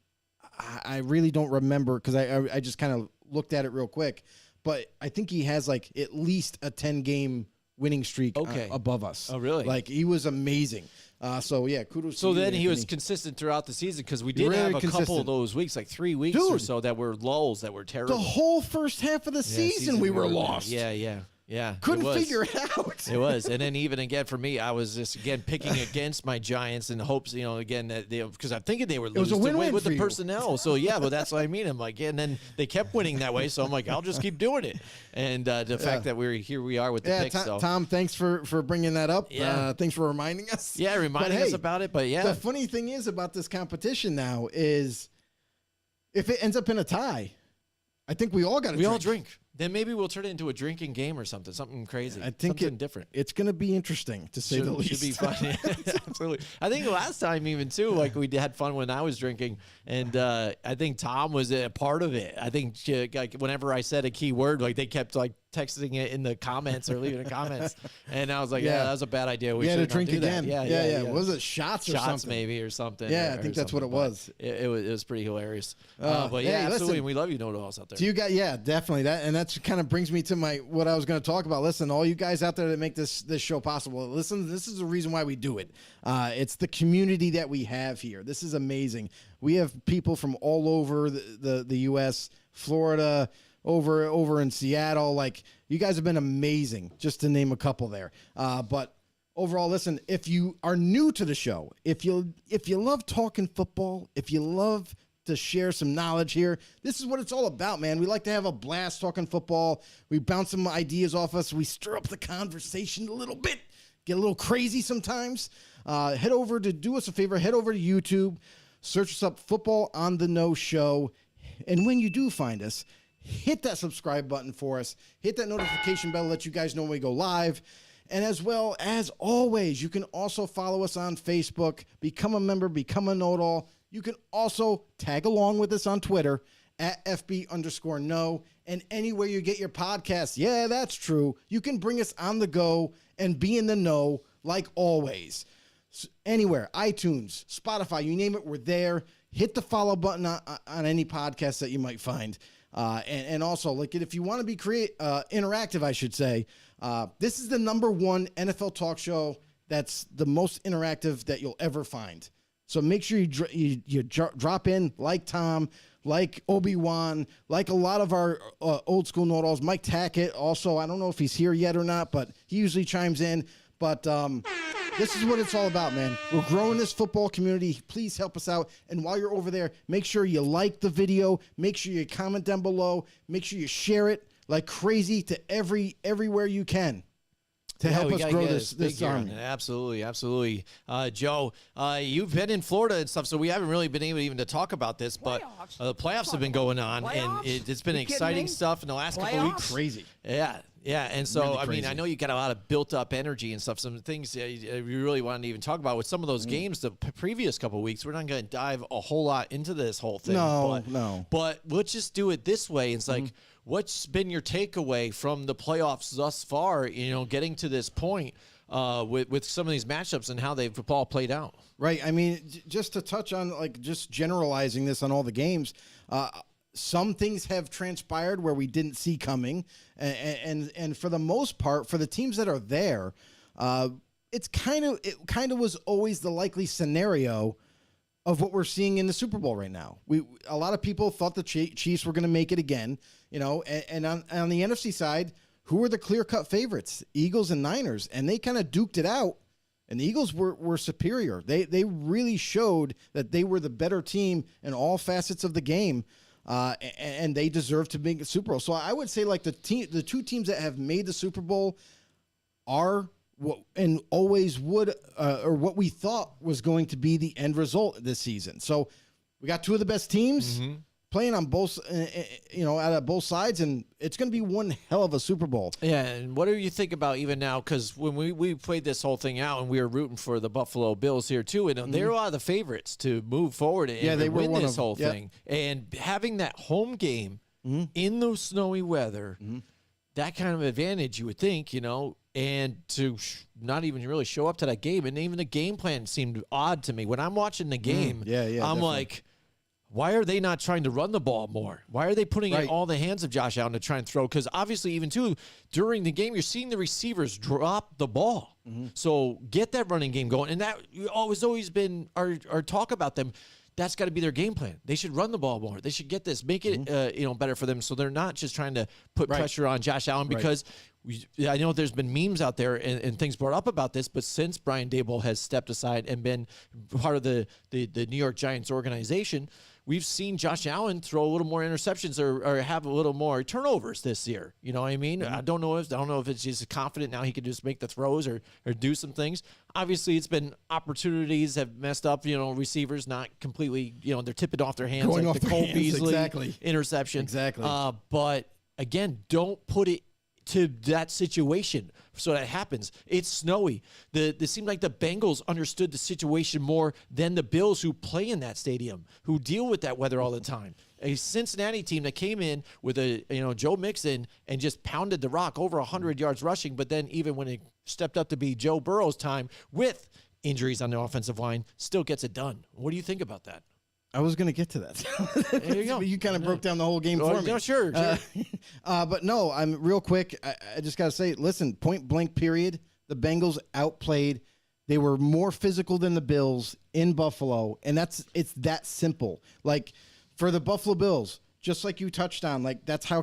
I really don't remember because I just kind of looked at it real quick, but I think he has like at least a 10-game winning streak above us. Oh, really? Like he was amazing. So yeah, kudos to So you, then he was Anthony. consistent throughout the season because we did Really have a couple consistent. of those weeks, like 3 weeks or Dude. so, that were lulls that were terrible. The whole first half of the season we were really bad. lost. Yeah. Couldn't it was. figure it out. It was. And then even again for me, I was just again picking against my Giants in the hopes, again, that because I'm thinking they were was a losing win-win with for the you. personnel. So yeah, but that's what I mean. I'm like, and then they kept winning that way. So I'm like, I'll just keep doing it. And the fact that we are with the Yeah, picks. So. Tom, thanks for bringing that up. Yeah. Thanks for reminding us. Yeah, reminding us about it. But yeah. The funny thing is about this competition now is if it ends up in a tie, I think we all got to all drink. Then maybe we'll turn it into a drinking game or something crazy. I think something different. It's going to be interesting to say the least. Should be fun. Absolutely. I think last time even too, like we had fun when I was drinking, and I think Tom was a part of it. I think like whenever I said a key word, like they kept like texting it in the comments or leaving the comments, and I was like, yeah, that was a bad idea. We had should to drink not do that. again. Yeah. Was it shots or something? Maybe or something. Yeah, I think that's what it was. It was pretty hilarious. But hey, yeah, absolutely. listen, We love you, know-it-alls out there. Do you guys? Yeah, definitely. That kind of brings me to what I was going to talk about. Listen, all you guys out there that make this show possible. Listen, this is the reason why we do it. It's the community that we have here. This is amazing. We have people from all over the U.S., Florida, over in Seattle. Like you guys have been amazing. Just to name a couple there. But overall, listen, if you are new to the show, if you love talking football, if you love to share some knowledge here, this is what it's all about, man. We like to have a blast talking football. We bounce some ideas off us. We stir up the conversation a little bit, get a little crazy sometimes. Do us a favor, head over to YouTube, search us up, Football on the Know Show. And when you do find us, hit that subscribe button for us. Hit that notification bell to let you guys know when we go live. And as well as always, you can also follow us on Facebook, become a member, become a know-it-all. You can also tag along with us on Twitter at FB_no, and anywhere you get your podcasts. Yeah, that's true. You can bring us on the go and be in the know like always. Anywhere, iTunes, Spotify, you name it, we're there. Hit the follow button on any podcast that you might find. And also, like, if you want to be interactive, I should say, this is the #1 NFL talk show that's the most interactive that you'll ever find. So make sure you drop in, like Tom, like Obi-Wan, like a lot of our old school know-it-alls. Mike Tackett also, I don't know if he's here yet or not, but he usually chimes in. But this is what it's all about, man. We're growing this football community. Please help us out. And while you're over there, make sure you like the video. Make sure you comment down below. Make sure you share it like crazy to everywhere you can. To help us grow this army. Absolutely. Joe, you've been in Florida and stuff, so we haven't really been able even to talk about this, but the playoffs have been going on, and it's been exciting stuff in the last couple of weeks. Crazy. Yeah, and so, Really I mean, crazy. I know you got a lot of built-up energy and stuff, some things we really wanted to even talk about with some of those games the previous couple of weeks. We're not going to dive a whole lot into this whole thing. No. But let's just do it this way. It's like, what's been your takeaway from the playoffs thus far, getting to this point with some of these matchups and how they've all played out? Right. I mean, just to touch on, like, just generalizing this on all the games, some things have transpired where we didn't see coming, and for the most part, for the teams that are there, it kind of was always the likely scenario of what we're seeing in the Super Bowl right now. A lot of people thought the Chiefs were going to make it again, and on the NFC side, who were the clear-cut favorites? Eagles and Niners, and they kind of duked it out. And the Eagles were superior. They really showed that they were the better team in all facets of the game. And they deserve to make a Super Bowl. So I would say, like, the two teams that have made the Super Bowl are and always would, or what we thought was going to be the end result this season. So we got two of the best teams playing on both, out of both sides, and it's going to be one hell of a Super Bowl. Yeah, and what do you think about even now? Because when we played this whole thing out, and we were rooting for the Buffalo Bills here too, and they're a lot of the favorites to move forward and they were win one this of- whole yeah. thing. And having that home game in the snowy weather, that kind of advantage, you would think, and to not even really show up to that game, and even the game plan seemed odd to me. When I'm watching the game, Yeah, I'm definitely. like, why are they not trying to run the ball more? Why are they putting it in Right. all the hands of Josh Allen to try and throw? Because obviously, even too, during the game, you're seeing the receivers drop the ball. So get that running game going. And that always been our talk about them. That's got to be their game plan. They should run the ball more. They should get this, make it better for them, so they're not just trying to put pressure on Josh Allen. Because I know there's been memes out there and things brought up about this, but since Brian Daboll has stepped aside and been part of the New York Giants organization, we've seen Josh Allen throw a little more interceptions or have a little more turnovers this year. You know what I mean? I don't know if it's just confident now he can just make the throws or do some things. Obviously, it's been opportunities have messed up. Receivers not completely. They're tipping off their hands, Going like off the their Cole hands, Beasley exactly. interception. Exactly. But again, don't put it to that situation so that happens. It's snowy. It seemed like the Bengals understood the situation more than the Bills, who play in that stadium, who deal with that weather all the time. A Cincinnati team that came in with Joe Mixon and just pounded the rock over 100 yards rushing, but then even when it stepped up to be Joe Burrow's time with injuries on the offensive line, still gets it done. What do you think about that? I was going to get to that. There you go. You kind of broke down the whole game for me. No, sure. But no, I'm real quick. I just got to say, listen, point blank period. The Bengals outplayed. They were more physical than the Bills in Buffalo. And it's that simple. Like, for the Buffalo Bills, just like you touched on, like, that's how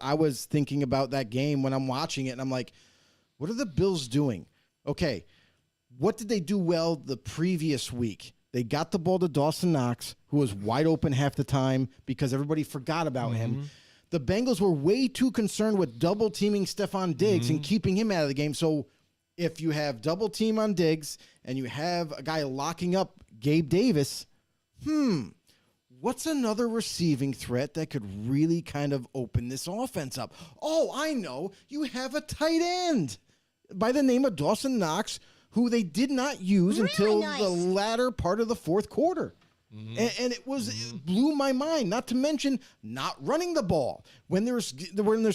I was thinking about that game when I'm watching it. And I'm like, what are the Bills doing? Okay. What did they do well the previous week? They got the ball to Dawson Knox, who was wide open half the time because everybody forgot about him. The Bengals were way too concerned with double teaming Stephon Diggs and keeping him out of the game. So if you have double team on Diggs and you have a guy locking up Gabe Davis, what's another receiving threat that could really kind of open this offense up? Oh, I know. You have a tight end by the name of Dawson Knox, who they did not use until the latter part of the fourth quarter. And it blew my mind. Not to mention not running the ball when there's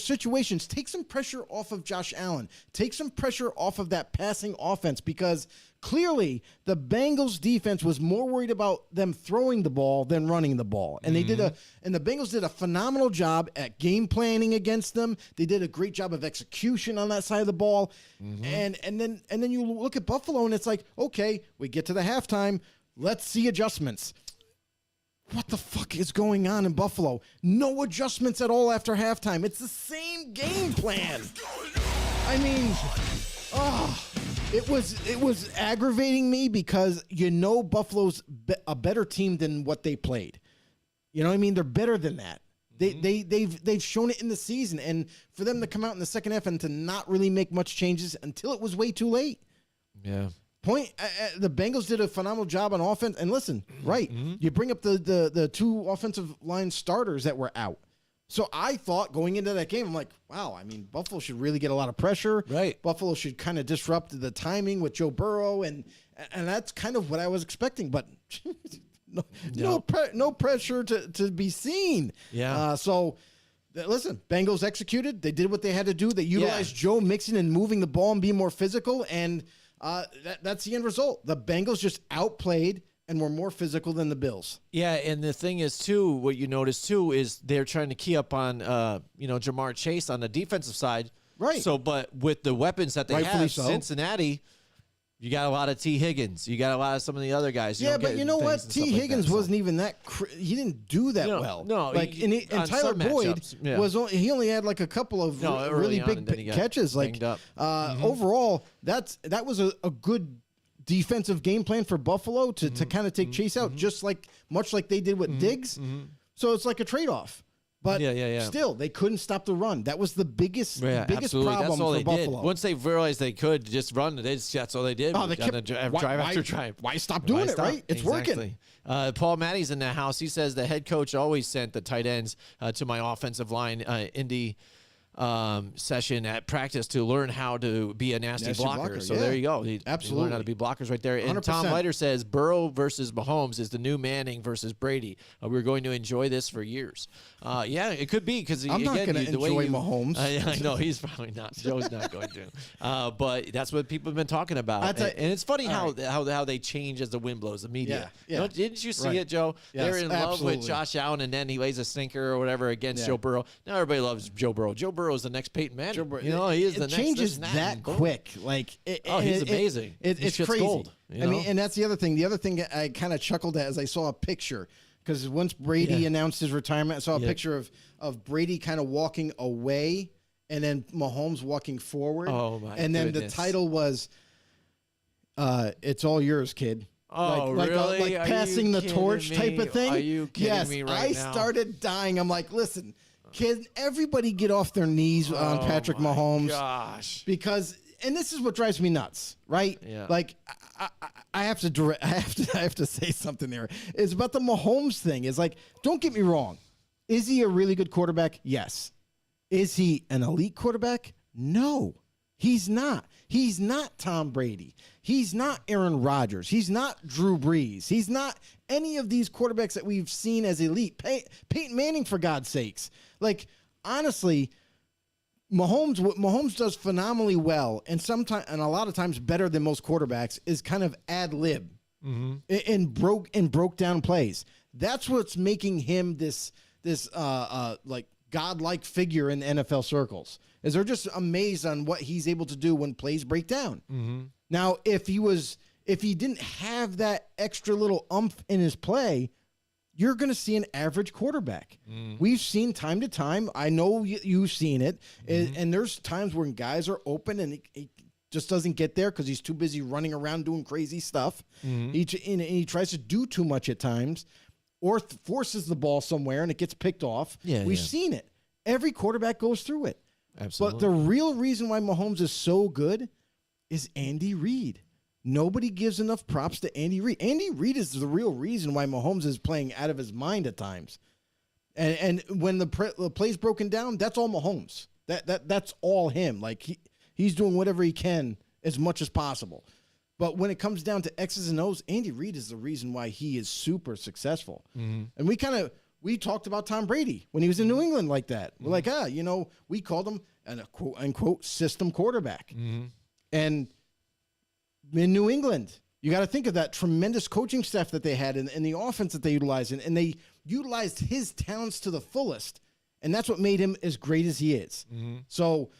situations. Take some pressure off of Josh Allen. Take some pressure off of that passing offense, because clearly the Bengals defense was more worried about them throwing the ball than running the ball. And the Bengals did a phenomenal job at game planning against them. They did a great job of execution on that side of the ball. And then you look at Buffalo and it's like, okay, we get to the halftime. Let's see adjustments. What the fuck is going on in Buffalo? No adjustments at all after halftime. It's the same game plan. I mean, it was aggravating me, because Buffalo's a better team than what they played. You know what I mean? They're better than that. They've shown it in the season, and for them to come out in the second half and to not really make much changes until it was way too late. Yeah. The Bengals did a phenomenal job on offense. And listen, you bring up the two offensive line starters that were out. So I thought going into that game, I'm like, wow, I mean, Buffalo should really get a lot of pressure. Right. Buffalo should kind of disrupt the timing with Joe Burrow, and that's kind of what I was expecting. But no pressure to be seen. Yeah. Listen, Bengals executed. They did what they had to do. They utilized Joe Mixon and moving the ball and being more physical, and that's the end result. The Bengals just outplayed and were more physical than the Bills. Yeah, and the thing is, too, what you notice, too, is they're trying to key up on, Jamar Chase on the defensive side. Right. So, but with the weapons that they Rightfully have, so. Cincinnati, you got a lot of T. Higgins. You got a lot of some of the other guys. Yeah, but you know what? T. Higgins wasn't even that. He didn't do that well. No, and Tyler Boyd he only had like a couple of really big catches. Like overall, that was a good defensive game plan for Buffalo to kind of take Chase out, just much like they did with Diggs. So it's like a trade-off. But still, they couldn't stop the run. That was the biggest problem that's all for they Buffalo. Did. Once they realized they could just run, that's all they did. They kept, drive after drive. Why stop doing it, right? It's working. Paul Matty's in the house. He says the head coach always sent the tight ends to my offensive line in the session at practice to learn how to be a nasty blocker. So there you go. He learned how to be blockers right there. And 100%. Tom Leiter says Burrow versus Mahomes is the new Manning versus Brady. We're going to enjoy this for years. Yeah, it could be, because I'm not going to enjoy Mahomes. I know he's probably not. Joe's not going to. But that's what people have been talking about. And it's funny how they change as the wind blows. The media. Yeah. Didn't you see it, Joe? Yes, they're in love with Josh Allen, and then he lays a stinker or whatever against Joe Burrow. Now everybody loves Joe Burrow. Joe Burrow is the next Peyton Manning. He is the next. It changes that quick. He's amazing. It's crazy. Gold, I mean, and that's the other thing. The other thing I kind of chuckled at as I saw a picture, because once Brady announced his retirement, I saw a picture of Brady kind of walking away, and then Mahomes walking forward. Oh my! And then the title was, "It's all yours, kid." Oh, really? Like passing the torch type of thing. Are you kidding me right now? I started dying. I'm like, listen. Can everybody get off their knees on Patrick Mahomes? Gosh. Because, and this is what drives me nuts, right? Yeah. Like, I have to say something there. It's about the Mahomes thing. It's like, don't get me wrong. Is he a really good quarterback? Yes. Is he an elite quarterback? No. He's not. He's not Tom Brady. He's not Aaron Rodgers. He's not Drew Brees. He's not any of these quarterbacks that we've seen as elite. Peyton Manning, for God's sakes. Like, honestly, what Mahomes does phenomenally well, and a lot of times better than most quarterbacks, is kind of ad lib and broke down plays. That's what's making him this like godlike figure in the NFL circles. Is they're just amazed on what he's able to do when plays break down. Now, if he didn't have that extra little umph in his play, you're going to see an average quarterback. We've seen time to time. I know you've seen it. And there's times when guys are open and he just doesn't get there because he's too busy running around doing crazy stuff. He tries to do too much at times, or forces the ball somewhere and it gets picked off. We've seen it. Every quarterback goes through it. Absolutely. But the real reason why Mahomes is so good is Andy Reid. Nobody gives enough props to Andy Reid. Andy Reid is the real reason why Mahomes is playing out of his mind at times. And when the play's broken down, that's all Mahomes. That's all him. Like he's doing whatever he can as much as possible. But when it comes down to X's and O's, Andy Reid is the reason why he is super successful. And we talked about Tom Brady when he was in New England like that. We're like, we called him a quote unquote system quarterback. And in New England, you got to think of that tremendous coaching staff that they had and the offense that they utilized. And they utilized his talents to the fullest. And that's what made him as great as he is. So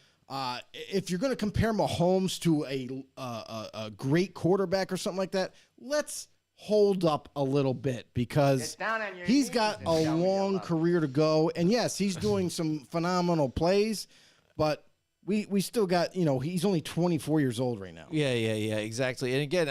if you're going to compare Mahomes to a great quarterback or something like that, let's hold up a little bit because he's got a long career to go. And yes, he's doing some phenomenal plays, but we still got, he's only 24 years old right now. Yeah, exactly. And again,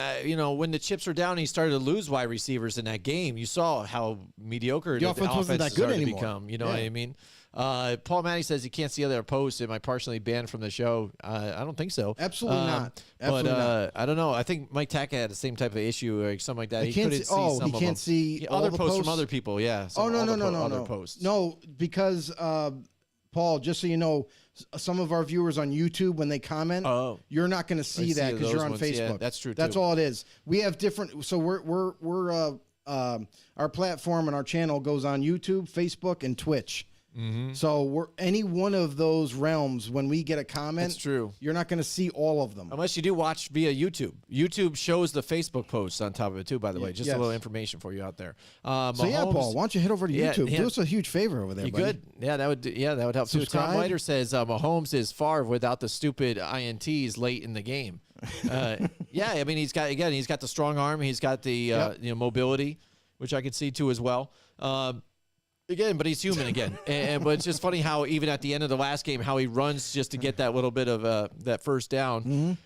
when the chips were down, he started to lose wide receivers in that game. You saw how mediocre the offense wasn't that good anymore. Become. You know what I mean? Paul Matty says he can't see other posts. Am I partially banned from the show? I don't think so. Absolutely not. Absolutely not. I don't know. I think Mike Taka had the same type of issue or something like that. He couldn't see some of them. He can't see other all posts the from other people. Yeah. No. Posts. No, because Paul, just so you know, some of our viewers on YouTube, when they comment, you're not going to see that because you're on Facebook. Yeah, that's true. That's all it is. We have different. So we're our platform and our channel goes on YouTube, Facebook, and Twitch. So we're any one of those realms. When we get a comment, that's true. You're not going to see all of them unless you do watch via YouTube. YouTube shows the Facebook posts on top of it too. By the way, just a little information for you out there. Mahomes, so Paul, why don't you head over to YouTube? Do us a huge favor over there. You good? Yeah, that would help. Subscribe. Tom Leiter says Mahomes is Favre without the stupid INTs late in the game. I mean he's got the strong arm. He's got the mobility, which I could see too as well. Again, but he's human again. But it's just funny how even at the end of the last game, how he runs just to get that little bit of that first down.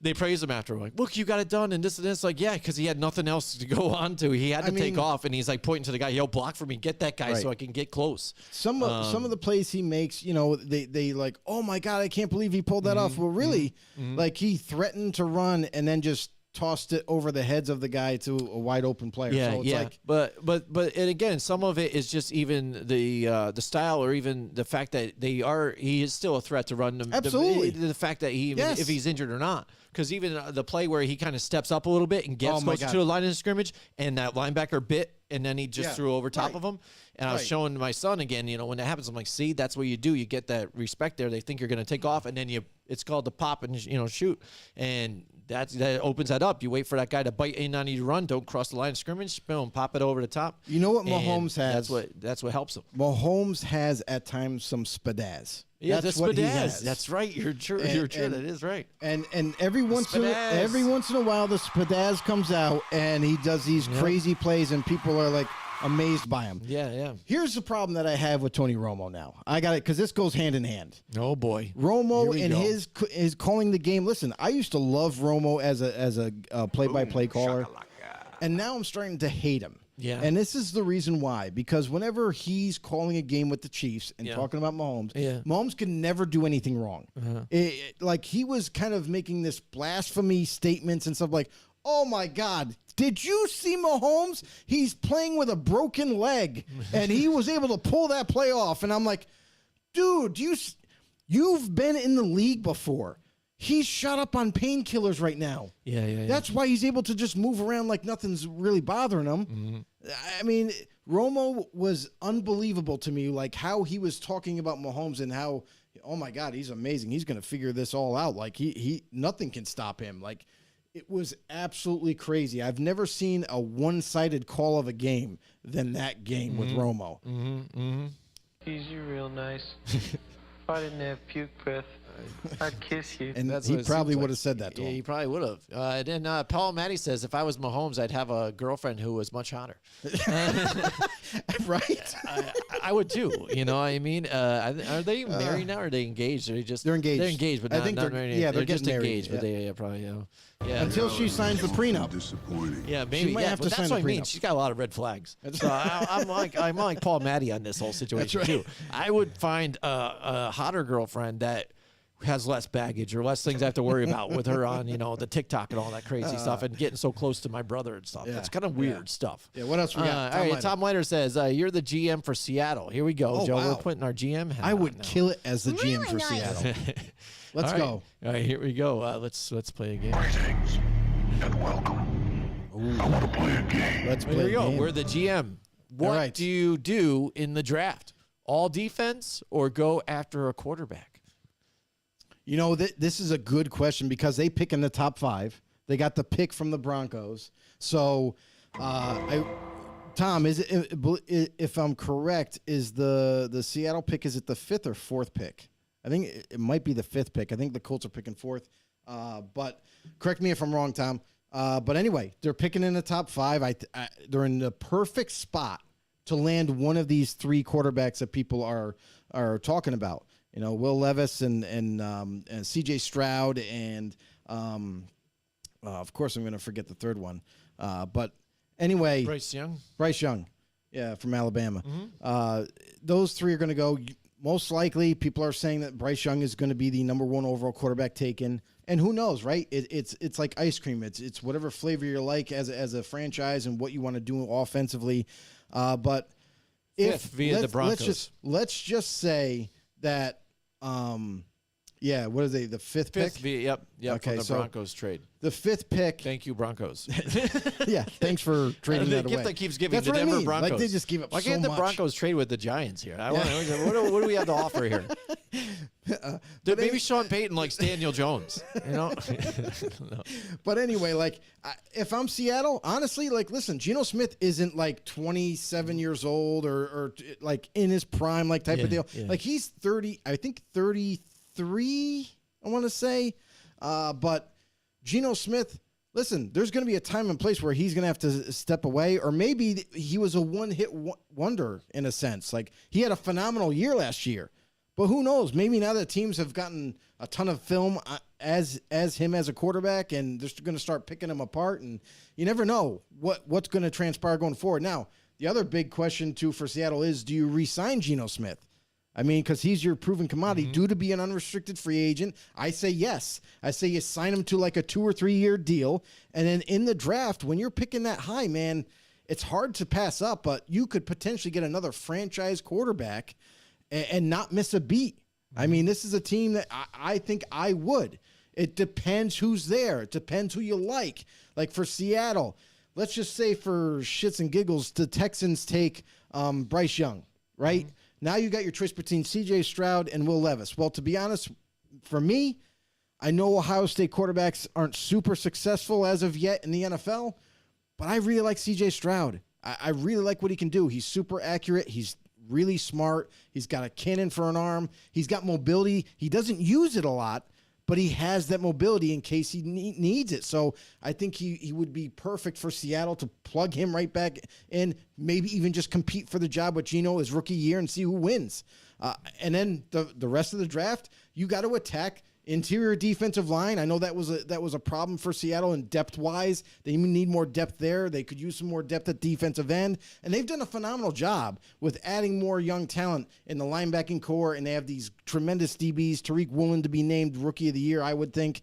They praise him after, like, look, you got it done, and this and this. Like, yeah, because he had nothing else to go on to. He had to take off, and he's like pointing to the guy, yo, block for me, get that guy so I can get close. Some of the plays he makes, they like, oh my God, I can't believe he pulled that off. Well, really, like he threatened to run and then just tossed it over the heads of the guy to a wide open player. So it's like, but and again, some of it is just even the style or even the fact that he is still a threat to run them. Absolutely. The fact that if he's injured or not, because even the play where he kind of steps up a little bit and gets close to the line of scrimmage and that linebacker bit and then he just threw over top of him. And I was showing my son again, when that happens, I'm like, see, that's what you do. You get that respect there. They think you're going to take off, and then it's called the pop and shoot. And that opens that up. You wait for that guy to bite in on you to run. Don't cross the line of scrimmage. Boom, pop it over the top. You know what Mahomes has? That's what helps him. Mahomes has at times some spazz. Yeah, that's what he has. That's right. You're true. You're true. That is right. And every once in a while, the spazz comes out, and he does these crazy plays, and people are like amazed by him. Yeah. Here's the problem that I have with Tony Romo now. I got it because this goes hand in hand. Oh boy, Romo and his calling the game. Listen, I used to love Romo as a play-by-play caller, and now I'm starting to hate him. Yeah. And this is the reason why. Because whenever he's calling a game with the Chiefs and talking about Mahomes, Mahomes can never do anything wrong. Like he was kind of making this blasphemy statements and stuff like, oh my God, did you see Mahomes? He's playing with a broken leg and he was able to pull that play off. And I'm like, dude, you've been in the league before. He's shot up on painkillers right now. Yeah. That's why he's able to just move around like nothing's really bothering him. I mean, Romo was unbelievable to me, like how he was talking about Mahomes and how, oh my God, he's amazing. He's going to figure this all out. Like he nothing can stop him. Like it was absolutely crazy. I've never seen a one-sided call of a game than that game with Romo. Easy, real nice. If I didn't have puke breath, I'd kiss you. And he probably would have said that to him. Yeah, he probably would have. And then Paul Matty says, if I was Mahomes, I'd have a girlfriend who was much hotter. Right? I would too. You know what I mean? Are they married now or are they engaged? Or they're engaged. They're engaged, but I think not they're married. yeah, they're just getting engaged, married. but they probably yeah. Until she signs the prenup. Yeah, maybe. She might have to that's sign what the I mean. prenup. She's got a lot of red flags. So I'm like Paul Matty on this whole situation too. I would find a hotter girlfriend that has less baggage or less things I have to worry about with her on, the TikTok and all that crazy stuff and getting so close to my brother and stuff. That's kind of weird stuff. Yeah, what else we got? All right, Tom Leiter says, you're the GM for Seattle. Here we go, Joe. Wow. We're putting our GM hat I would on now. kill it as the GM for nice. Seattle. Let's go. All right, here we go. Let's play a game. and welcome. I want to play a game. Let's play Here we a go. game. We're the GM. What right. do you do in the draft? All defense or go after a quarterback? You know, this is a good question because they pick in the top 5. They got the pick from the Broncos. So, Tom, is it, if I'm correct, is the Seattle pick, is it the 5th or 4th pick? I think it might be the 5th pick. I think the Colts are picking 4th. But correct me if I'm wrong, Tom. But anyway, they're picking in the top 5. They're in the perfect spot to land one of these 3 quarterbacks that people are talking about. You know, Will Levis and C.J. Stroud and of course I'm going to forget the third one. But anyway, Bryce Young. Yeah, from Alabama. Those 3 are going to go. Most likely, people are saying that Bryce Young is going to be the number 1 overall quarterback taken. And who knows, right? It's like ice cream. It's whatever flavor you like as a franchise and what you want to do offensively. But if via the Broncos. let's just say that, what are they? The 5th pick. Yep. Okay, from the so Broncos trade. The 5th pick. Thank you, Broncos. Yeah, thanks for trading the that away. gift that keeps giving That's the what I Denver mean. Broncos. Like they just give up Why so can't the much. Broncos trade with the Giants here? What do we have to offer here? Maybe Sean Payton likes Daniel Jones. You know. No. But anyway, like if I'm Seattle, honestly, like listen, Geno Smith isn't like 27 years old or like in his prime, like type of deal. Yeah. Like he's 30, I think 33. I want to say, but Geno Smith. Listen, there's going to be a time and place where he's going to have to step away, or maybe he was a one-hit wonder in a sense. Like he had a phenomenal year last year, but who knows? Maybe now that teams have gotten a ton of film as him as a quarterback, and they're going to start picking him apart, and you never know what's going to transpire going forward. Now, the other big question too for Seattle is: do you re-sign Geno Smith? I mean, because he's your proven commodity, due to be an unrestricted free agent. I say yes. I say you sign him to like a 2 or 3 year deal. And then in the draft, when you're picking that high, man, it's hard to pass up, but you could potentially get another franchise quarterback and not miss a beat. I mean, this is a team that I think I would. It depends who's there. It depends who you like. Like for Seattle, let's just say for shits and giggles, the Texans take Bryce Young, right? Now you got your choice between C.J. Stroud and Will Levis. Well, to be honest, for me, I know Ohio State quarterbacks aren't super successful as of yet in the NFL, but I really like C.J. Stroud. I really like what he can do. He's super accurate. He's really smart. He's got a cannon for an arm. He's got mobility. He doesn't use it a lot, but he has that mobility in case he needs it. So I think he would be perfect for Seattle to plug him right back in, maybe even just compete for the job with Geno his rookie year and see who wins. And then the rest of the draft, you got to attack interior defensive line. I know that was a problem for Seattle in depth-wise. They need more depth there. They could use some more depth at defensive end. And they've done a phenomenal job with adding more young talent in the linebacking core, and they have these tremendous DBs. Tariq Woolen to be named Rookie of the Year, I would think,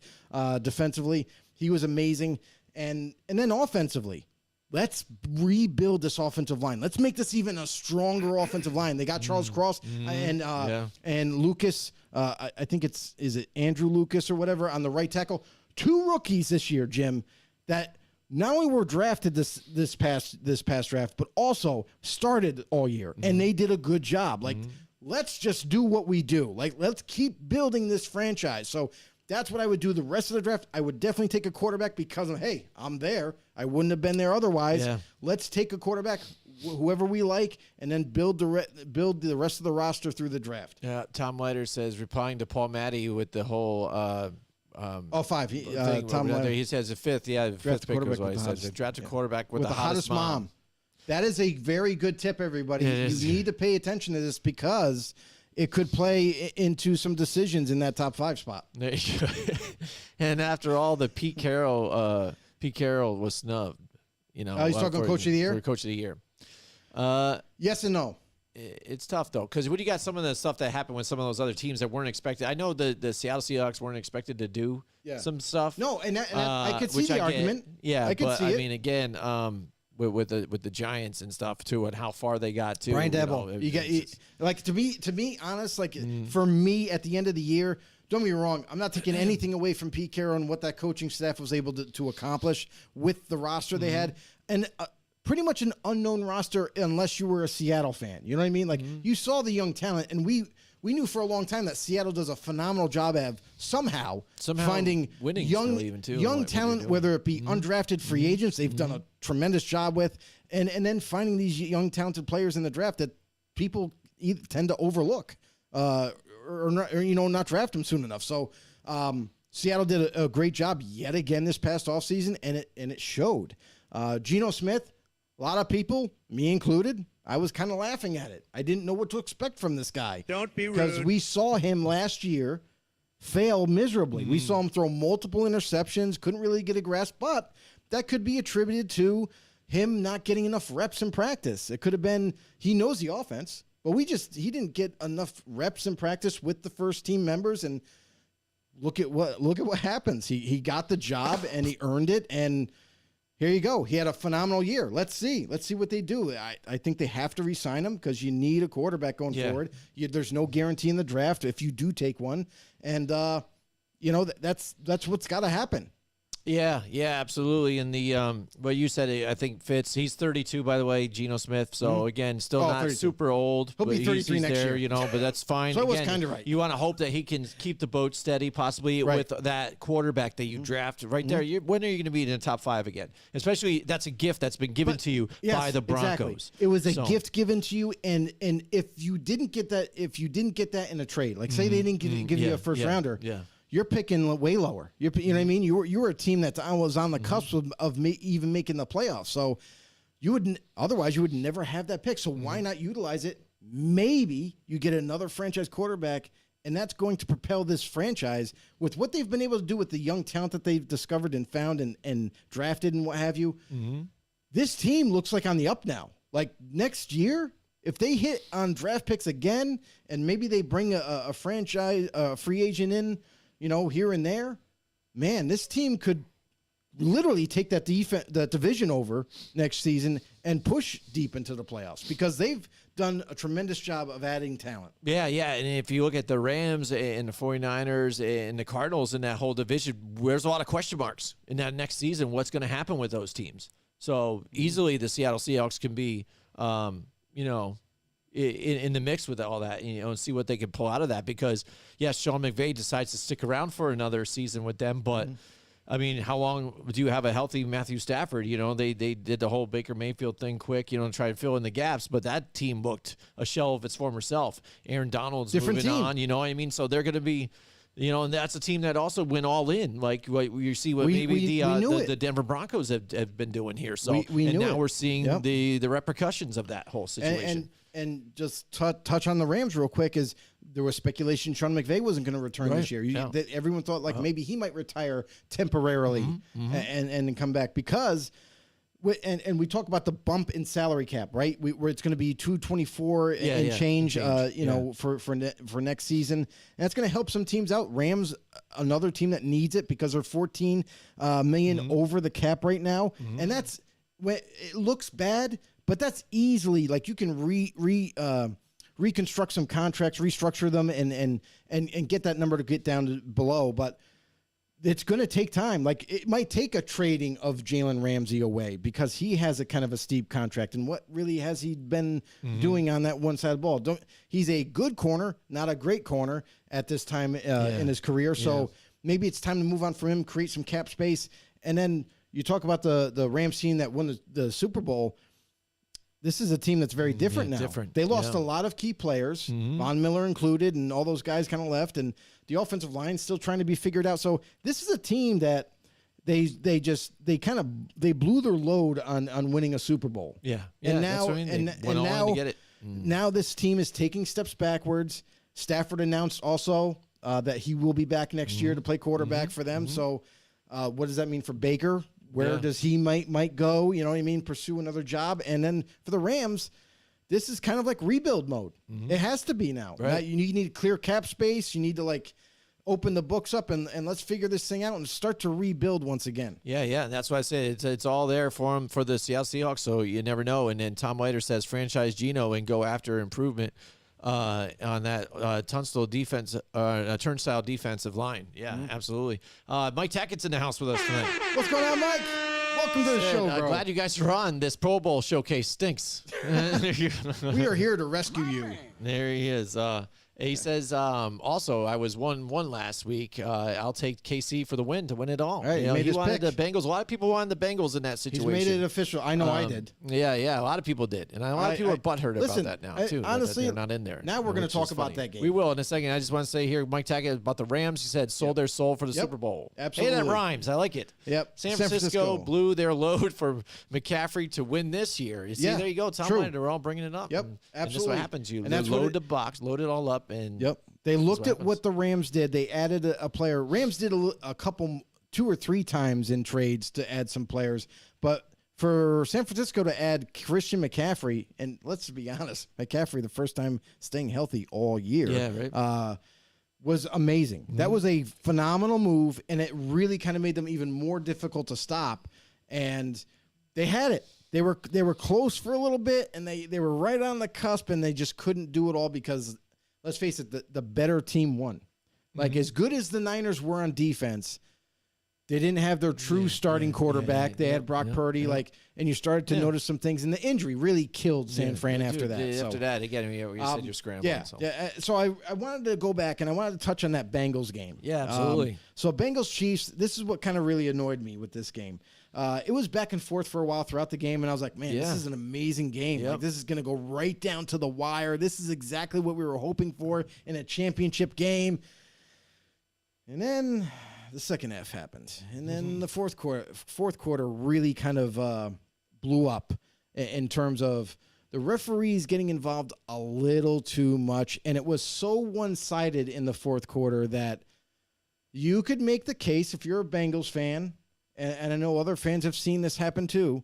defensively. He was amazing. And then offensively, let's rebuild this offensive line. Let's make this even a stronger offensive line. They got Charles Cross and Lucas. I think is it Andrew Lucas or whatever on the right tackle. 2 rookies this year, Jim, that not only were drafted this past draft, but also started all year, and they did a good job. Like, let's just do what we do. Like, let's keep building this franchise. So that's what I would do the rest of the draft. I would definitely take a quarterback because of, hey, I'm there. I wouldn't have been there otherwise. Yeah. Let's take a quarterback, whoever we like, and then build the rest of the roster through the draft. Yeah, Tom Leiter says, replying to Paul Matty with the whole 5. Tom Leiter. He says the 5th. Yeah, the 5th pick is what he says. Draft a quarterback with the hottest mom. That is a very good tip, everybody. You need to pay attention to this because it could play into some decisions in that top 5 spot. There you go. And after all, the Pete Carroll was snubbed. You know, he's talking Coach of the Year? For Coach of the Year. Yes and no. It's tough, though, because when you got some of the stuff that happened with some of those other teams that weren't expected. I know the Seattle Seahawks weren't expected to do some stuff. No, and I could see the argument. Yeah, I could see it. I mean, again, with the Giants and stuff too, and how far they got to. Brian you Daboll. know, You get it's- like to be honest, like for me at the end of the year, don't get me wrong, I'm not taking anything away from Pete Carroll and what that coaching staff was able to accomplish with the roster they had, and pretty much an unknown roster unless you were a Seattle fan. You know what I mean? Like you saw the young talent, and we knew for a long time that Seattle does a phenomenal job of somehow finding winning young still even, too, young what they're talent, doing. whether it be undrafted free agents, they've done a tremendous job with, and then finding these young talented players in the draft that people tend to overlook or not draft them soon enough. So Seattle did a great job yet again this past offseason, and it showed. Geno Smith, a lot of people, me included, I was kind of laughing at it. I didn't know what to expect from this guy. Don't be rude. Because we saw him last year fail miserably. We saw him throw multiple interceptions, couldn't really get a grasp, but that could be attributed to him not getting enough reps in practice. It could have been he knows the offense, but he didn't get enough reps in practice with the first team members, and look at what happens. He got the job and he earned it, and here you go. He had a phenomenal year. Let's see what they do. I think they have to re-sign him because you need a quarterback going forward. There's no guarantee in the draft if you do take one, and that's what's got to happen. Yeah, absolutely. And the what you said, I think fits. He's 32, by the way, Geno Smith. So again, still not 32. super old. He'll be but 33 he's next there, year. but that's fine. So I was Again, kinda right. You want to hope that he can keep the boat steady, possibly with that quarterback that you draft right there. When are you going to be in the top 5 again? Especially that's a gift that's been given to you by the Broncos. Exactly. It was a gift given to you, and if you didn't get that in a trade, like say they didn't give you a first rounder, you're picking way lower. You know what I mean? You were a team that was on the cusp of even making the playoffs. So you would never have that pick. So why not utilize it? Maybe you get another franchise quarterback, and that's going to propel this franchise with what they've been able to do with the young talent that they've discovered and found and drafted and what have you. This team looks like on the up now. Like next year, if they hit on draft picks again, and maybe they bring a franchise free agent in, here and there, man, this team could literally take that division over next season and push deep into the playoffs because they've done a tremendous job of adding talent. Yeah. And if you look at the Rams and the 49ers and the Cardinals in that whole division, there's a lot of question marks in that next season. What's going to happen with those teams? So easily the Seattle Seahawks can be, in the mix with all that, and see what they can pull out of that. Because, yes, Sean McVay decides to stick around for another season with them, but I mean, how long do you have a healthy Matthew Stafford? They did the whole Baker Mayfield thing quick, and try to fill in the gaps, but that team looked a shell of its former self. Aaron Donald's Different moving team. on, what I mean? So they're going to be, and that's a team that also went all in, like what you see what the Denver Broncos have been doing here. So we knew now it. we're seeing the repercussions of that whole situation. And just touch on the Rams real quick is there was speculation Sean McVay wasn't going to return this year. Everyone thought maybe he might retire temporarily and come back because and we talk about the bump in salary cap, right? Where it's going to be 224 and change, for next season. And that's going to help some teams out. Rams, another team that needs it because they're 14 million over the cap right now. And that's when it looks bad, but that's easily you can reconstruct some contracts, restructure them, and get that number to get down to below. But it's going to take time. It might take a trading of Jalen Ramsey away because he has a kind of a steep contract. And what really has he been doing on that one side of the ball? He's a good corner, not a great corner at this time in his career. So maybe it's time to move on from him, create some cap space. And then you talk about the Rams team that won the Super Bowl. This is a team that's very different now. They lost a lot of key players, Von Miller included, and all those guys kind of left, and the offensive line's still trying to be figured out. So this is a team that they blew their load on winning a Super Bowl. And now now this team is taking steps backwards. Stafford announced also that he will be back next year to play quarterback for them. So what does that mean for Baker? Where does he might go? You know what I mean? Pursue another job. And then for the Rams, this is kind of like rebuild mode. It has to be now. Right. You need to clear cap space. You need to open the books up and let's figure this thing out and start to rebuild once again. Yeah. That's why I say it's all there for him for the Seattle Seahawks. So you never know. And then Tom Leiter says franchise Geno and go after improvement on that turnstile defensive line. Yeah, absolutely. Mike Tackett's in the house with us tonight. What's going on, Mike? Welcome to the show, bro. Glad you guys are on. This Pro Bowl showcase stinks. We are here to rescue you. There he is. He says, also, I was 1-1 last week. I'll take KC for the win to win it all. Right, he he wanted pick. the Bengals. A lot of people wanted the Bengals in that He's situation. made it official. I know I did. Yeah. A lot of people did. And a lot of people are butthurt listen, about that now, too. honestly, that they're not in there. now we're going which to talk is about funny. that game. We will in a second. I just want to say here, Mike Tackett about the Rams. He said, sold their soul for the Super Bowl. Absolutely. Hey, that rhymes. I like it. Yep. San Francisco blew their load for McCaffrey to win this year. You see, there you go. Tom true. Leiter, we're all bringing it up. Yep, And absolutely. this is what happens. You And that's what load the box, load it all up, and They looked at happens. what the Rams did. They added a player. Rams did a couple, 2 or 3 times in trades to add some players. But for San Francisco to add Christian McCaffrey, and let's be honest, McCaffrey, the first time staying healthy all year, was amazing. That was a phenomenal move, and it really kind of made them even more difficult to stop. And they had it. They were close for a little bit, and they were right on the cusp, and they just couldn't do it all because, let's face it, the better team won. Like, as good as the Niners were on defense, they didn't have their true starting quarterback. They had Brock Purdy, and you started to notice some things, and the injury really killed San Fran after that. After that, again, you said you're scrambling. So I wanted to go back, and I wanted to touch on that Bengals game. Yeah, absolutely. So Bengals Chiefs, this is what kind of really annoyed me with this game. It was back and forth for a while throughout the game, and I was like, man, this is an amazing game. Like, this is going to go right down to the wire. This is exactly what we were hoping for in a championship game. And then the second half happened, and then the fourth quarter really kind of blew up in terms of the referees getting involved a little too much, and it was so one-sided in the fourth quarter that you could make the case, if you're a Bengals fan, and I know other fans have seen this happen too,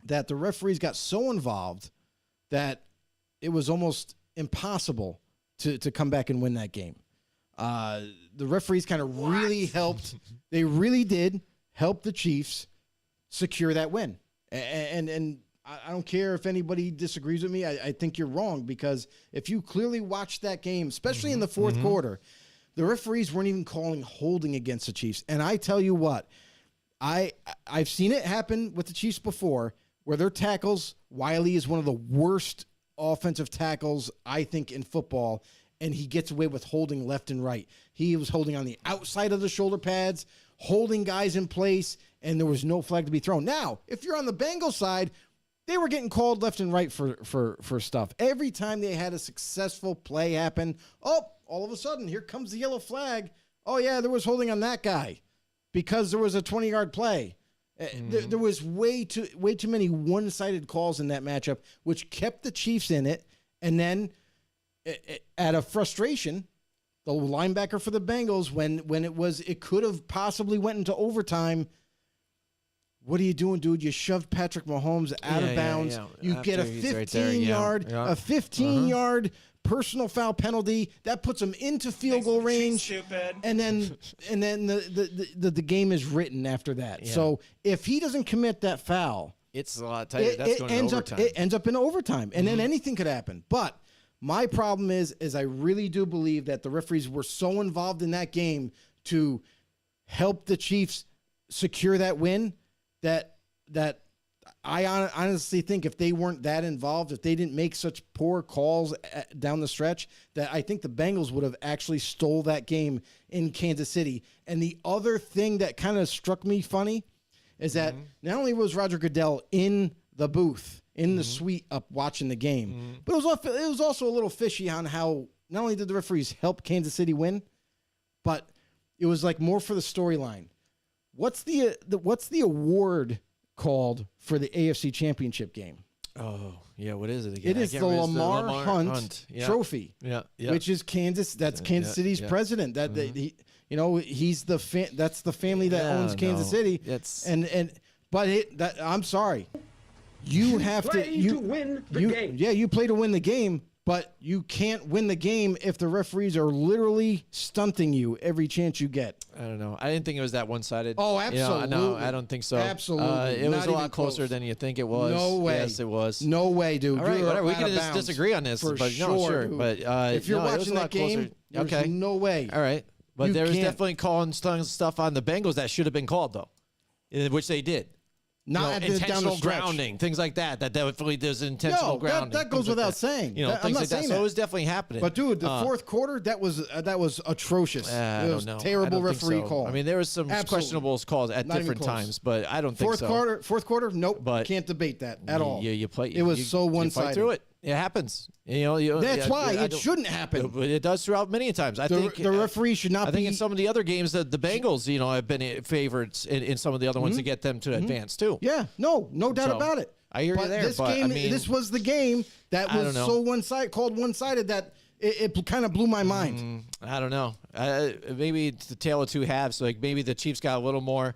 that the referees got so involved that it was almost impossible to come back and win that game. The referees kind of really helped. They really did help the Chiefs secure that win. And I don't care if anybody disagrees with me. I think you're wrong, because if you clearly watched that game, especially in the fourth quarter, the referees weren't even calling holding against the Chiefs. And I tell you what, I've seen it happen with the Chiefs before, where their tackles, Wiley is one of the worst offensive tackles, I think, in football, and he gets away with holding left and right. He was holding on the outside of the shoulder pads, holding guys in place, and there was no flag to be thrown. Now, if you're on the Bengals side, they were getting called left and right for stuff. Every time they had a successful play happen, all of a sudden, here comes the yellow flag. Oh, yeah, there was holding on that guy because there was a 20-yard play. There was way too many one-sided calls in that matchup, which kept the Chiefs in it. And then, out of frustration, the linebacker for the Bengals, when it could have possibly went into overtime. What are you doing, dude? You shoved Patrick Mahomes out of bounds. You After get a he's right there, 15-yard personal foul penalty that puts him into field goal range. And then the game is written after that. Yeah. So if he doesn't commit that foul, it's a lot tighter. That's going to overtime. It ends up in overtime, and then anything could happen. But my problem is I really do believe that the referees were so involved in that game to help the Chiefs secure that win that I honestly think if they weren't that involved, if they didn't make such poor calls down the stretch, that I think the Bengals would have actually stole that game in Kansas City. And the other thing that kind of struck me funny is that not only was Roger Goodell in the booth, in the suite up watching the game, but it was also a little fishy on how not only did the referees help Kansas City win, but it was like more for the storyline. What's the award called for the AFC Championship game? Oh, yeah. What is it again? It is the Lamar Hunt Trophy. Yeah. Which is Kansas. That's Kansas City's president. That he's that's the family that owns Kansas City. I'm sorry. You have to win the game. Yeah, you play to win the game, But you can't win the game if the referees are literally stunting you every chance you get. I don't know. I didn't think it was that one-sided. Oh, You know, absolutely. no, I don't think so. Absolutely. It was Not a lot even closer close. than you think it was. No way. Yes, it was. No way, dude. All right, You're whatever. We out can of just bounds. disagree on this, For but no, sure. dude. But if you're no, it was watching a that lot game, closer. there's Okay, no way. all right. But You there was can't. definitely calling stuff on the Bengals that should have been called though, which they did. Not at the, down the intentional stretch. grounding, things like that. That definitely there's intentional No, grounding. that goes things like without that. saying. You know, I'm things not like that. saying So that. it was definitely happening. But dude, the fourth quarter, that was atrocious. I it don't was know. terrible I don't think referee so. call. I mean, there was some Absolutely. questionable calls at Not even different close. times, but I don't think fourth so. Fourth quarter, nope. But can't debate that at all. You play. It was so You one-sided. fight through it. It happens. That's why I it don't- shouldn't happen. But it does throughout many times. I The, think the referee should not I think be. in some of the other games that the Bengals, have been favorites in some of the other ones to get them to advance too. Yeah, no doubt So, about it. I hear you but there, This but, I game, mean, this was the game that I was don't know. so one-sided that it kind of blew my mind. I don't know. Maybe it's the tale of two halves. Like maybe the Chiefs got a little more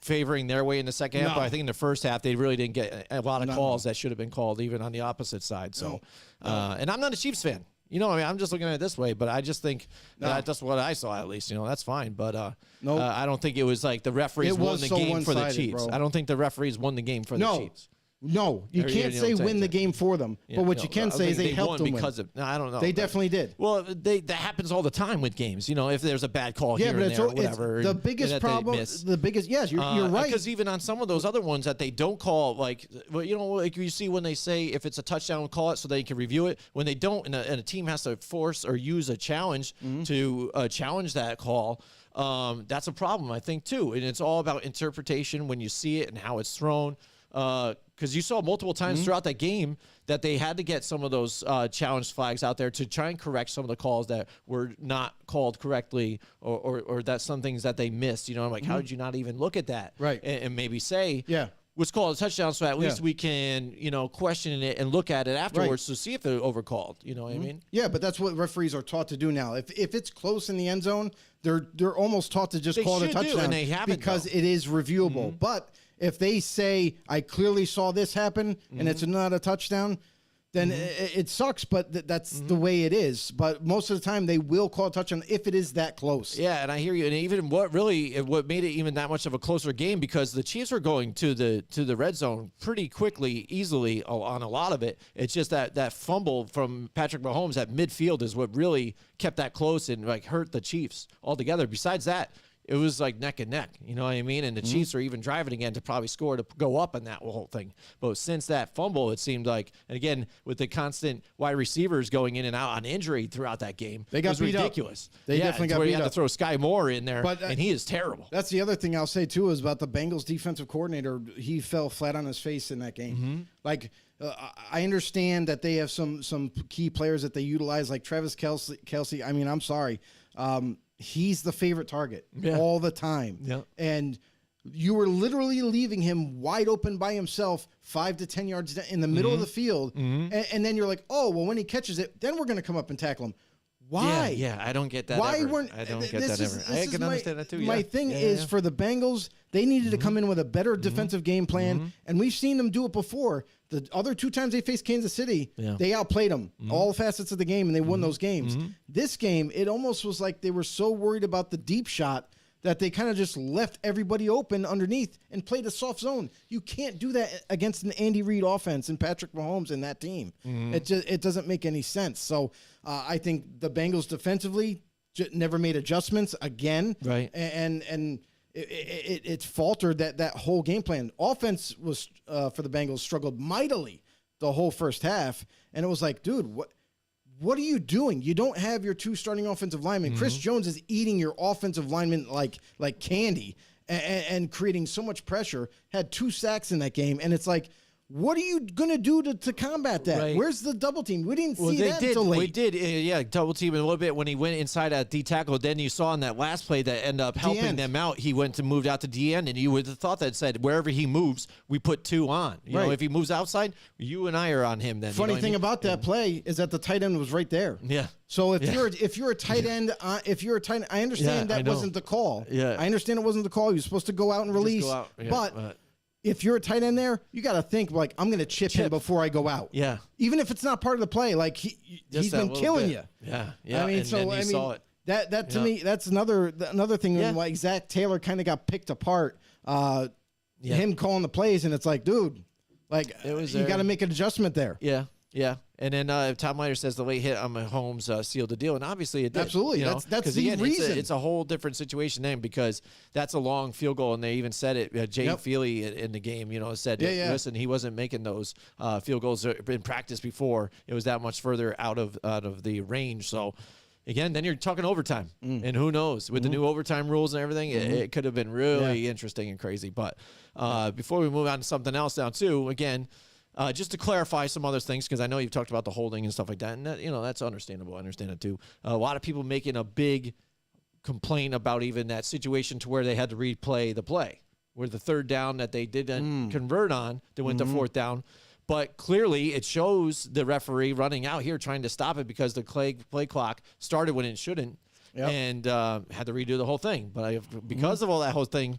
favoring their way in the second half, No. but I think in the first half they really didn't get a lot of No. calls that should have been called, even on the opposite side. So, and I'm not a Chiefs fan. I'm just looking at it this way, but I just think that's what I saw at least. That's fine. But Nope. I don't think it was like the referees It won was the so game for the one-sided, Chiefs. bro. I don't think the referees won the game for the Chiefs. No, you Or, can't you know say what I'm win saying? the game for them. Yeah, but what no, you can I say is think they helped won them because win. of. No, I don't know. They but- definitely did. Well, that happens all the time with games. If there's a bad call Yeah, here but and it's, there, or it's whatever. the and biggest that they problem. miss. The biggest, yes, you're right. Because even on some of those other ones that they don't call, like you see when they say if it's a touchdown, call it so they can review it. When they don't, and a team has to force or use a challenge to challenge that call. That's a problem, I think, too. And it's all about interpretation when you see it and how it's thrown. Because you saw multiple times throughout that game that they had to get some of those challenge flags out there to try and correct some of the calls that were not called correctly, or that some things that they missed. I'm like, how did you not even look at that? Right. And maybe say, Yeah. let's call it a touchdown, so at least Yeah. we can, question it and look at it afterwards to see if they're overcalled. You know what I mean? Yeah, but that's what referees are taught to do now. If it's close in the end zone, they're almost taught to just They call it a should do, touchdown and they haven't, because though. it is reviewable. But if they say I clearly saw this happen and it's not a touchdown, then it sucks. But that's the way it is. But most of the time they will call a touchdown if it is that close. Yeah, and I hear you. And even what made it even that much of a closer game, because the Chiefs were going to the red zone pretty quickly, easily on a lot of it. It's just that fumble from Patrick Mahomes at midfield is what really kept that close and hurt the Chiefs altogether. Besides that, it was like neck and neck, you know what I mean? And the Chiefs are even driving again to probably score to go up on that whole thing. But since that fumble, it seemed like, and again, with the constant wide receivers going in and out on injury throughout that game, They got it was beat up. ridiculous. They definitely got where beat you had up. to throw Sky Moore in there, But, and he is terrible. That's the other thing I'll say too is about the Bengals defensive coordinator. He fell flat on his face in that game. Like I understand that they have some key players that they utilize, like Travis Kelce. I mean, I'm sorry. He's the favorite target all the time. Yeah. And you were literally leaving him wide open by himself 5 to 10 yards in the middle of the field. And then you're like, oh, well, when he catches it, then we're going to come up and tackle him. Why? Yeah, I don't get that. Why ever. weren't I don't get this that is- ever. this I is can understand that too. My yeah. thing Yeah, is yeah. for the Bengals, they needed to come in with a better defensive game plan, and we've seen them do it before. The other 2 times they faced Kansas City, they outplayed them all facets of the game, and they won those games. This game, it almost was like they were so worried about the deep shot that they kind of just left everybody open underneath and played a soft zone. You can't do that against an Andy Reid offense and Patrick Mahomes and that team. It doesn't make any sense. So I think the Bengals defensively never made adjustments again. Right. And it faltered that whole game plan. Offense was for the Bengals struggled mightily the whole first half. And it was like, dude, what are you doing? You don't have your 2 starting offensive linemen. Chris Jones is eating your offensive linemen like candy and creating so much pressure. Had 2 sacks in that game. And it's like, what are you going to do to combat that? Right. Where's the double team? We didn't see they that did. until late. We did, double team a little bit when he went inside at D tackle. Then you saw in that last play that ended up helping end. them out. He went to moved out to D end, and you would have thought that said wherever he moves, we put 2 on. You know, Right. if he moves outside, you and I are on him. Then Funny you know what I thing mean? about that play is that the tight end was right there. Yeah. So if Yeah. you're a tight end, I understand Yeah, I that know. wasn't the call. Yeah. I understand it wasn't the call. You're supposed to go out and release. go out, yeah, but if you're a tight end there, you got to think like, I'm going to chip him before I go out. Yeah. Even if it's not part of the play, like he's been killing you. Yeah. Yeah. I mean, saw it. That to me, that's another thing. Yeah. Like Zach Taylor kind of got picked apart. Him calling the plays, and it's like, dude, like you got to make an adjustment there. Yeah. Yeah. And then Tom Leiter says the late hit on Mahomes sealed the deal, and obviously it did. Absolutely, that's the again, reason. It's a whole different situation then because that's a long field goal, and they even said it. Jay Feely in the game, said, listen, he wasn't making those field goals in practice before. It was that much further out of the range. So again, then you're talking overtime, and who knows with the new overtime rules and everything, it could have been really interesting and crazy. But before we move on to something else now too, again. Just to clarify some other things, because I know you've talked about the holding and stuff like that, and that, that's understandable. I understand it too. A lot of people making a big complaint about even that situation to where they had to replay the play, where the third down that they didn't convert on, they went to fourth down. But clearly it shows the referee running out here trying to stop it because the play clock started when it shouldn't and had to redo the whole thing. But because of all that whole thing,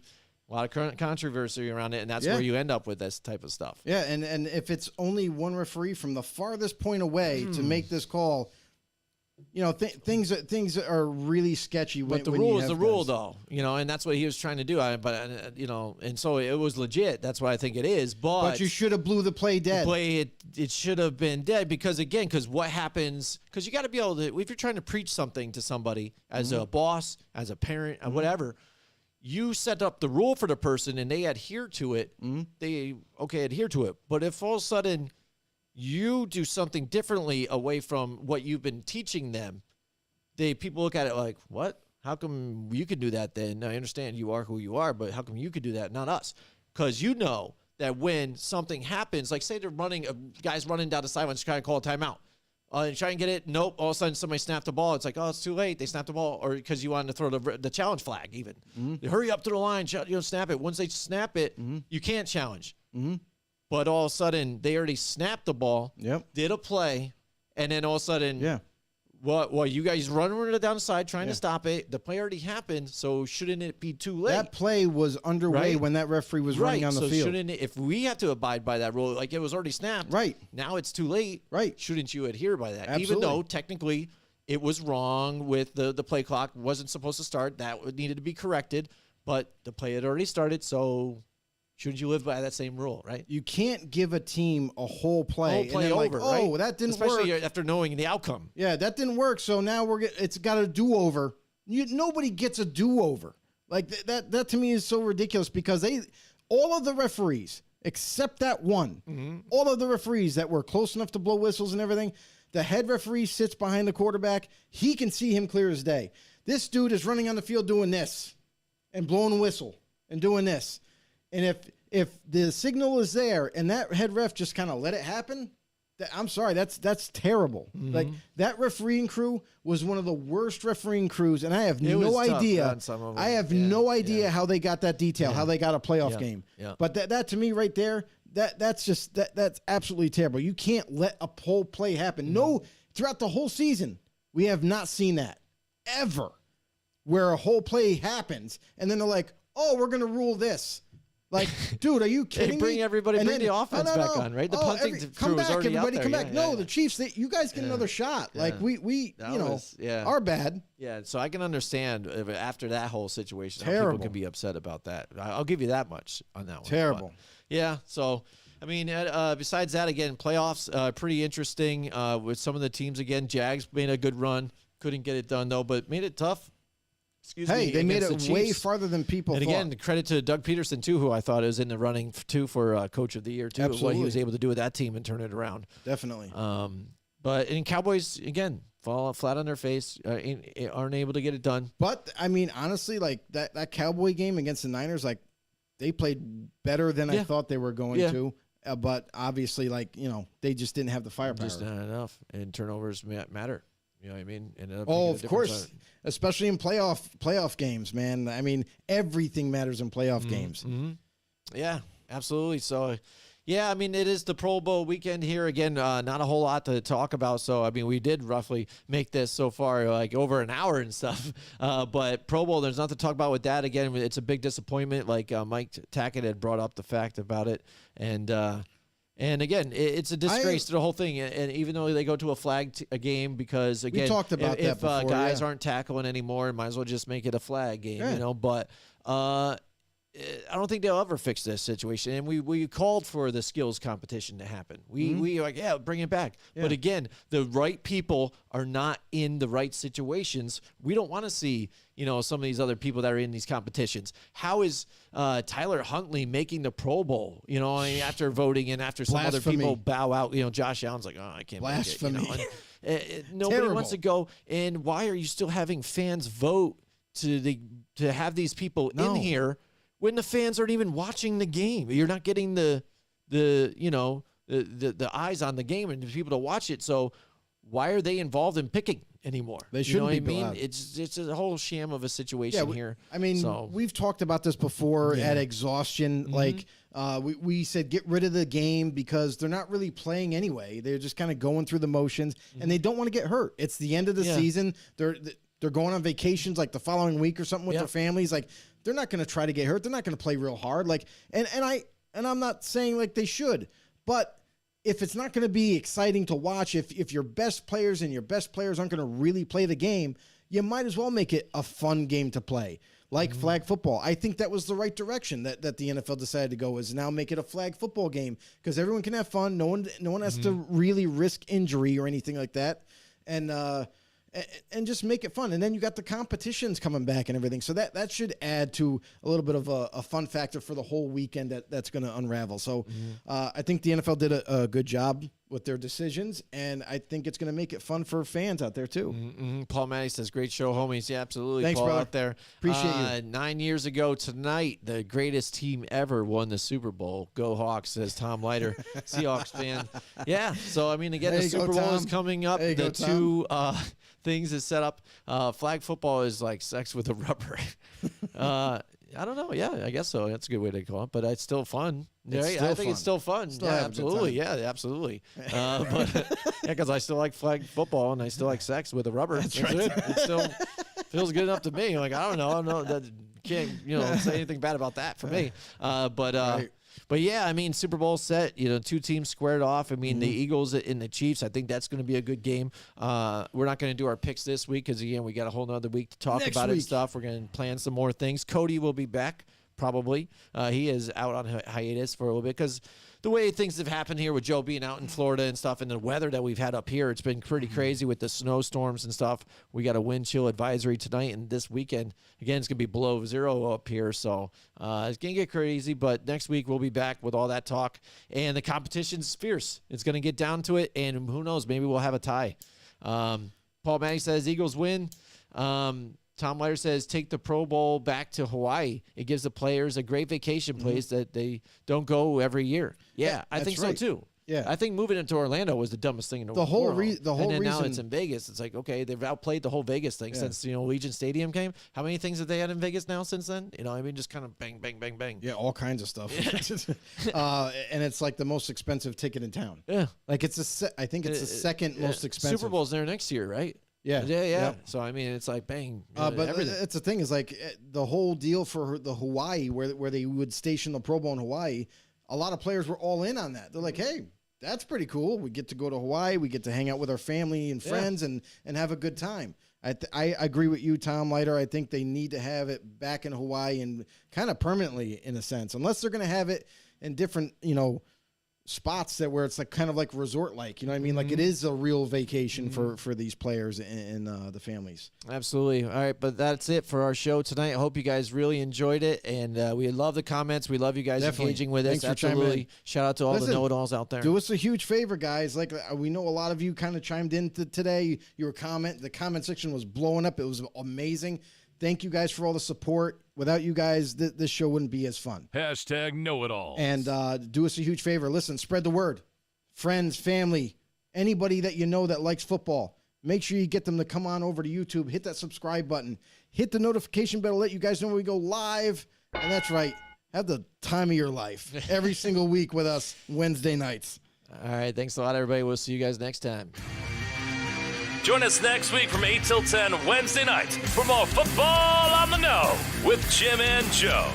a lot of controversy around it, and that's where you end up with this type of stuff. Yeah, and if it's only one referee from the farthest point away to make this call, things are really sketchy. But the rule is the rule, though, and that's what he was trying to do. And so it was legit. That's what I think it is. But you should have blew the play dead. It should have been dead because what happens? Because you got to be able to, if you're trying to preach something to somebody as a boss, as a parent, whatever. You set up the rule for the person and they adhere to it, they adhere to it. But if all of a sudden you do something differently away from what you've been teaching them, people look at it like, what? How come you can do that then? I understand you are who you are, but how come you could do that, not us? Because you know that when something happens, like say they're running, a guy's running down the sideline, trying to call a timeout. And try and get it. Nope. All of a sudden, somebody snapped the ball. It's like, oh, it's too late. They snapped the ball, or because you wanted to throw the challenge flag. Even they hurry up to the line, snap it. Once they snap it, you can't challenge. But all of a sudden, they already snapped the ball. Did a play, and then all of a sudden, well, you guys running down the side trying to stop it. The play already happened, so shouldn't it be too late? That play was underway when that referee was running on the field. Shouldn't it, if we have to abide by that rule, like it was already snapped, now it's too late, shouldn't you adhere by that? Absolutely. Even though technically it was wrong with the play clock, wasn't supposed to start, that needed to be corrected, but the play had already started, so shouldn't you live by that same rule, right? You can't give a team a whole play, over, like, oh, right? that didn't work. Especially after knowing the outcome. Yeah, that didn't work, so now it's got a do-over. Nobody gets a do-over. Like that to me is so ridiculous because all of the referees, except that one, all of the referees that were close enough to blow whistles and everything, the head referee sits behind the quarterback. He can see him clear as day. This dude is running on the field doing this and blowing a whistle and doing this. And if the signal is there and that head ref just kind of let it happen, I'm sorry, that's terrible. Like that refereeing crew was one of the worst refereing crews, and I have no idea. I have no idea how they got that detail, how they got a playoff game. But that to me right there, that's absolutely terrible. You can't let a whole play happen. No, throughout the whole season, we have not seen that ever, where a whole play happens and then they're like, oh, we're gonna rule this. Like, dude, are you kidding me? Bring the offense back on, right? The punting crew is already out there. Come back. No, the Chiefs, you guys get another shot. Like, we our bad. Yeah, so I can understand after that whole situation how Terrible. people can be upset about that. I'll give you that much on that one. Terrible. But, yeah, so, I mean, besides that, again, playoffs, pretty interesting with some of the teams. Again, Jags made a good run. Couldn't get it done, though, but made it tough. They made it way farther than people thought. And again, credit to Doug Peterson, too, who I thought is in the running, too, for Coach of the Year, too. Absolutely. What he was able to do with that team and turn it around. Definitely. But in Cowboys, again, fall flat on their face, aren't able to get it done. But, I mean, honestly, like that Cowboy game against the Niners, like, they played better than I thought they were going to. But obviously, like, they just didn't have the firepower. Just not enough. And turnovers matter. You know what I mean? Of course. Especially in playoff games, man. I mean, everything matters in playoff games. Yeah, absolutely. So, Yeah, I mean, it is the Pro Bowl weekend here. Again, not a whole lot to talk about. So, I mean, we did roughly make this so far like over an hour and stuff. But Pro Bowl, there's nothing to talk about with that. Again, it's a big disappointment. Like Mike Tackett had brought up the fact about it. And again, it's a disgrace to the whole thing. And even though they go to a game because, again, we talked about if that before, guys aren't tackling anymore, might as well just make it a flag game, you know. But I don't think they'll ever fix this situation. And we called for the skills competition to happen. We were like, yeah, bring it back. Yeah. But again, the right people are not in the right situations. We don't want to see, some of these other people that are in these competitions. How is Tyler Huntley making the Pro Bowl? After voting and after some other people bow out, Josh Allen's like, oh, I can't Blasphemy. Nobody wants to go. And why are you still having fans vote to have these people in here when the fans aren't even watching the game? You're not getting the eyes on the game and the people to watch it. So why are they involved in picking anymore? They shouldn't be. I mean, it's a whole sham of a situation here. I mean, we've talked about this before at exhaustion. Mm-hmm. Like we said, get rid of the game because they're not really playing anyway. They're just kind of going through the motions, and they don't want to get hurt. It's the end of the season. They're going on vacations like the following week or something with their families. Like, they're not going to try to get hurt. They're not going to play real hard. Like, and I'm not saying like they should, but if it's not going to be exciting to watch, if your best players aren't going to really play the game, you might as well make it a fun game to play, like flag football. I think that was the right direction that the NFL decided to go, is now make it a flag football game because everyone can have fun. No one has to really risk injury or anything like that. And just make it fun. And then you got the competitions coming back and everything. So that should add to a little bit of a fun factor for the whole weekend that's going to unravel. So I think the NFL did a good job with their decisions, and I think it's going to make it fun for fans out there too. Mm-hmm. Paul Matty says, great show, homies. Yeah, absolutely. Thanks, Paul, brother. out there. Appreciate you. 9 years ago tonight, the greatest team ever won the Super Bowl. Go Hawks, says Tom Leiter, Seahawks fan. Yeah, so, I mean, again, the Super Bowl is coming up. The two things is set up. Flag football is like sex with a rubber. I don't know. Yeah, I guess so. That's a good way to call it, but it's still fun. I think it's still fun. Still yeah, absolutely. Yeah, absolutely. Because I still like flag football and I still like sex with a rubber. That's right. It still feels good enough to me. Like, I don't know. That can't say anything bad about that for me. But yeah, I mean, Super Bowl set, two teams squared off. I mean, the Eagles and the Chiefs, I think that's going to be a good game. We're not going to do our picks this week because, again, we got a whole nother week to talk about it and stuff. We're going to plan some more things. Cody will be back, probably. He is out on hiatus for a little bit because the way things have happened here with Joe being out in Florida and stuff and the weather that we've had up here, it's been pretty crazy with the snowstorms and stuff. We got a wind chill advisory tonight and this weekend. Again, it's going to be below zero up here, so it's going to get crazy. But next week we'll be back with all that talk. And the competition's fierce. It's going to get down to it, and who knows, maybe we'll have a tie. Paul Manning says Eagles win. Tom Leiter says, take the Pro Bowl back to Hawaii. It gives the players a great vacation place that they don't go every year. Yeah, I think so too. Yeah, I think moving into Orlando was the dumbest thing in the world. And then now it's in Vegas. It's like, okay, they've outplayed the whole Vegas thing since Legion Stadium came. How many things have they had in Vegas now since then? Just kind of bang, bang, bang, bang. Yeah, all kinds of stuff. And it's like the most expensive ticket in town. Yeah, like I think it's the second most expensive. Super Bowl's there next year, right? Yeah. So I mean, it's like bang. But everything. It's the thing is like the whole deal for the Hawaii, where they would station the Pro Bowl in Hawaii. A lot of players were all in on that. They're like, hey, that's pretty cool. We get to go to Hawaii. We get to hang out with our family and friends and have a good time. I agree with you, Tom Leiter. I think they need to have it back in Hawaii and kind of permanently in a sense, unless they're going to have it in different, spots that where it's like kind of like resort like, you know what I mean? Like it is a real vacation for these players and the families. Absolutely. All right, but that's it for our show tonight. I hope you guys really enjoyed it, and we love the comments. We love you guys engaging with us. Absolutely. Shout out to all the know-it-alls out there. Do us a huge favor, guys. Like we know a lot of you kind of chimed in today. The comment section was blowing up. It was amazing. Thank you guys for all the support. Without you guys, this show wouldn't be as fun. Hashtag know-it-all. And do us a huge favor. Listen, spread the word. Friends, family, anybody that you know that likes football. Make sure you get them to come on over to YouTube. Hit that subscribe button. Hit the notification bell. Let you guys know when we go live. And that's right. Have the time of your life every single week with us Wednesday nights. All right. Thanks a lot, everybody. We'll see you guys next time. Join us next week from 8 till 10 Wednesday nights for more Football on the Know with Jim and Joe.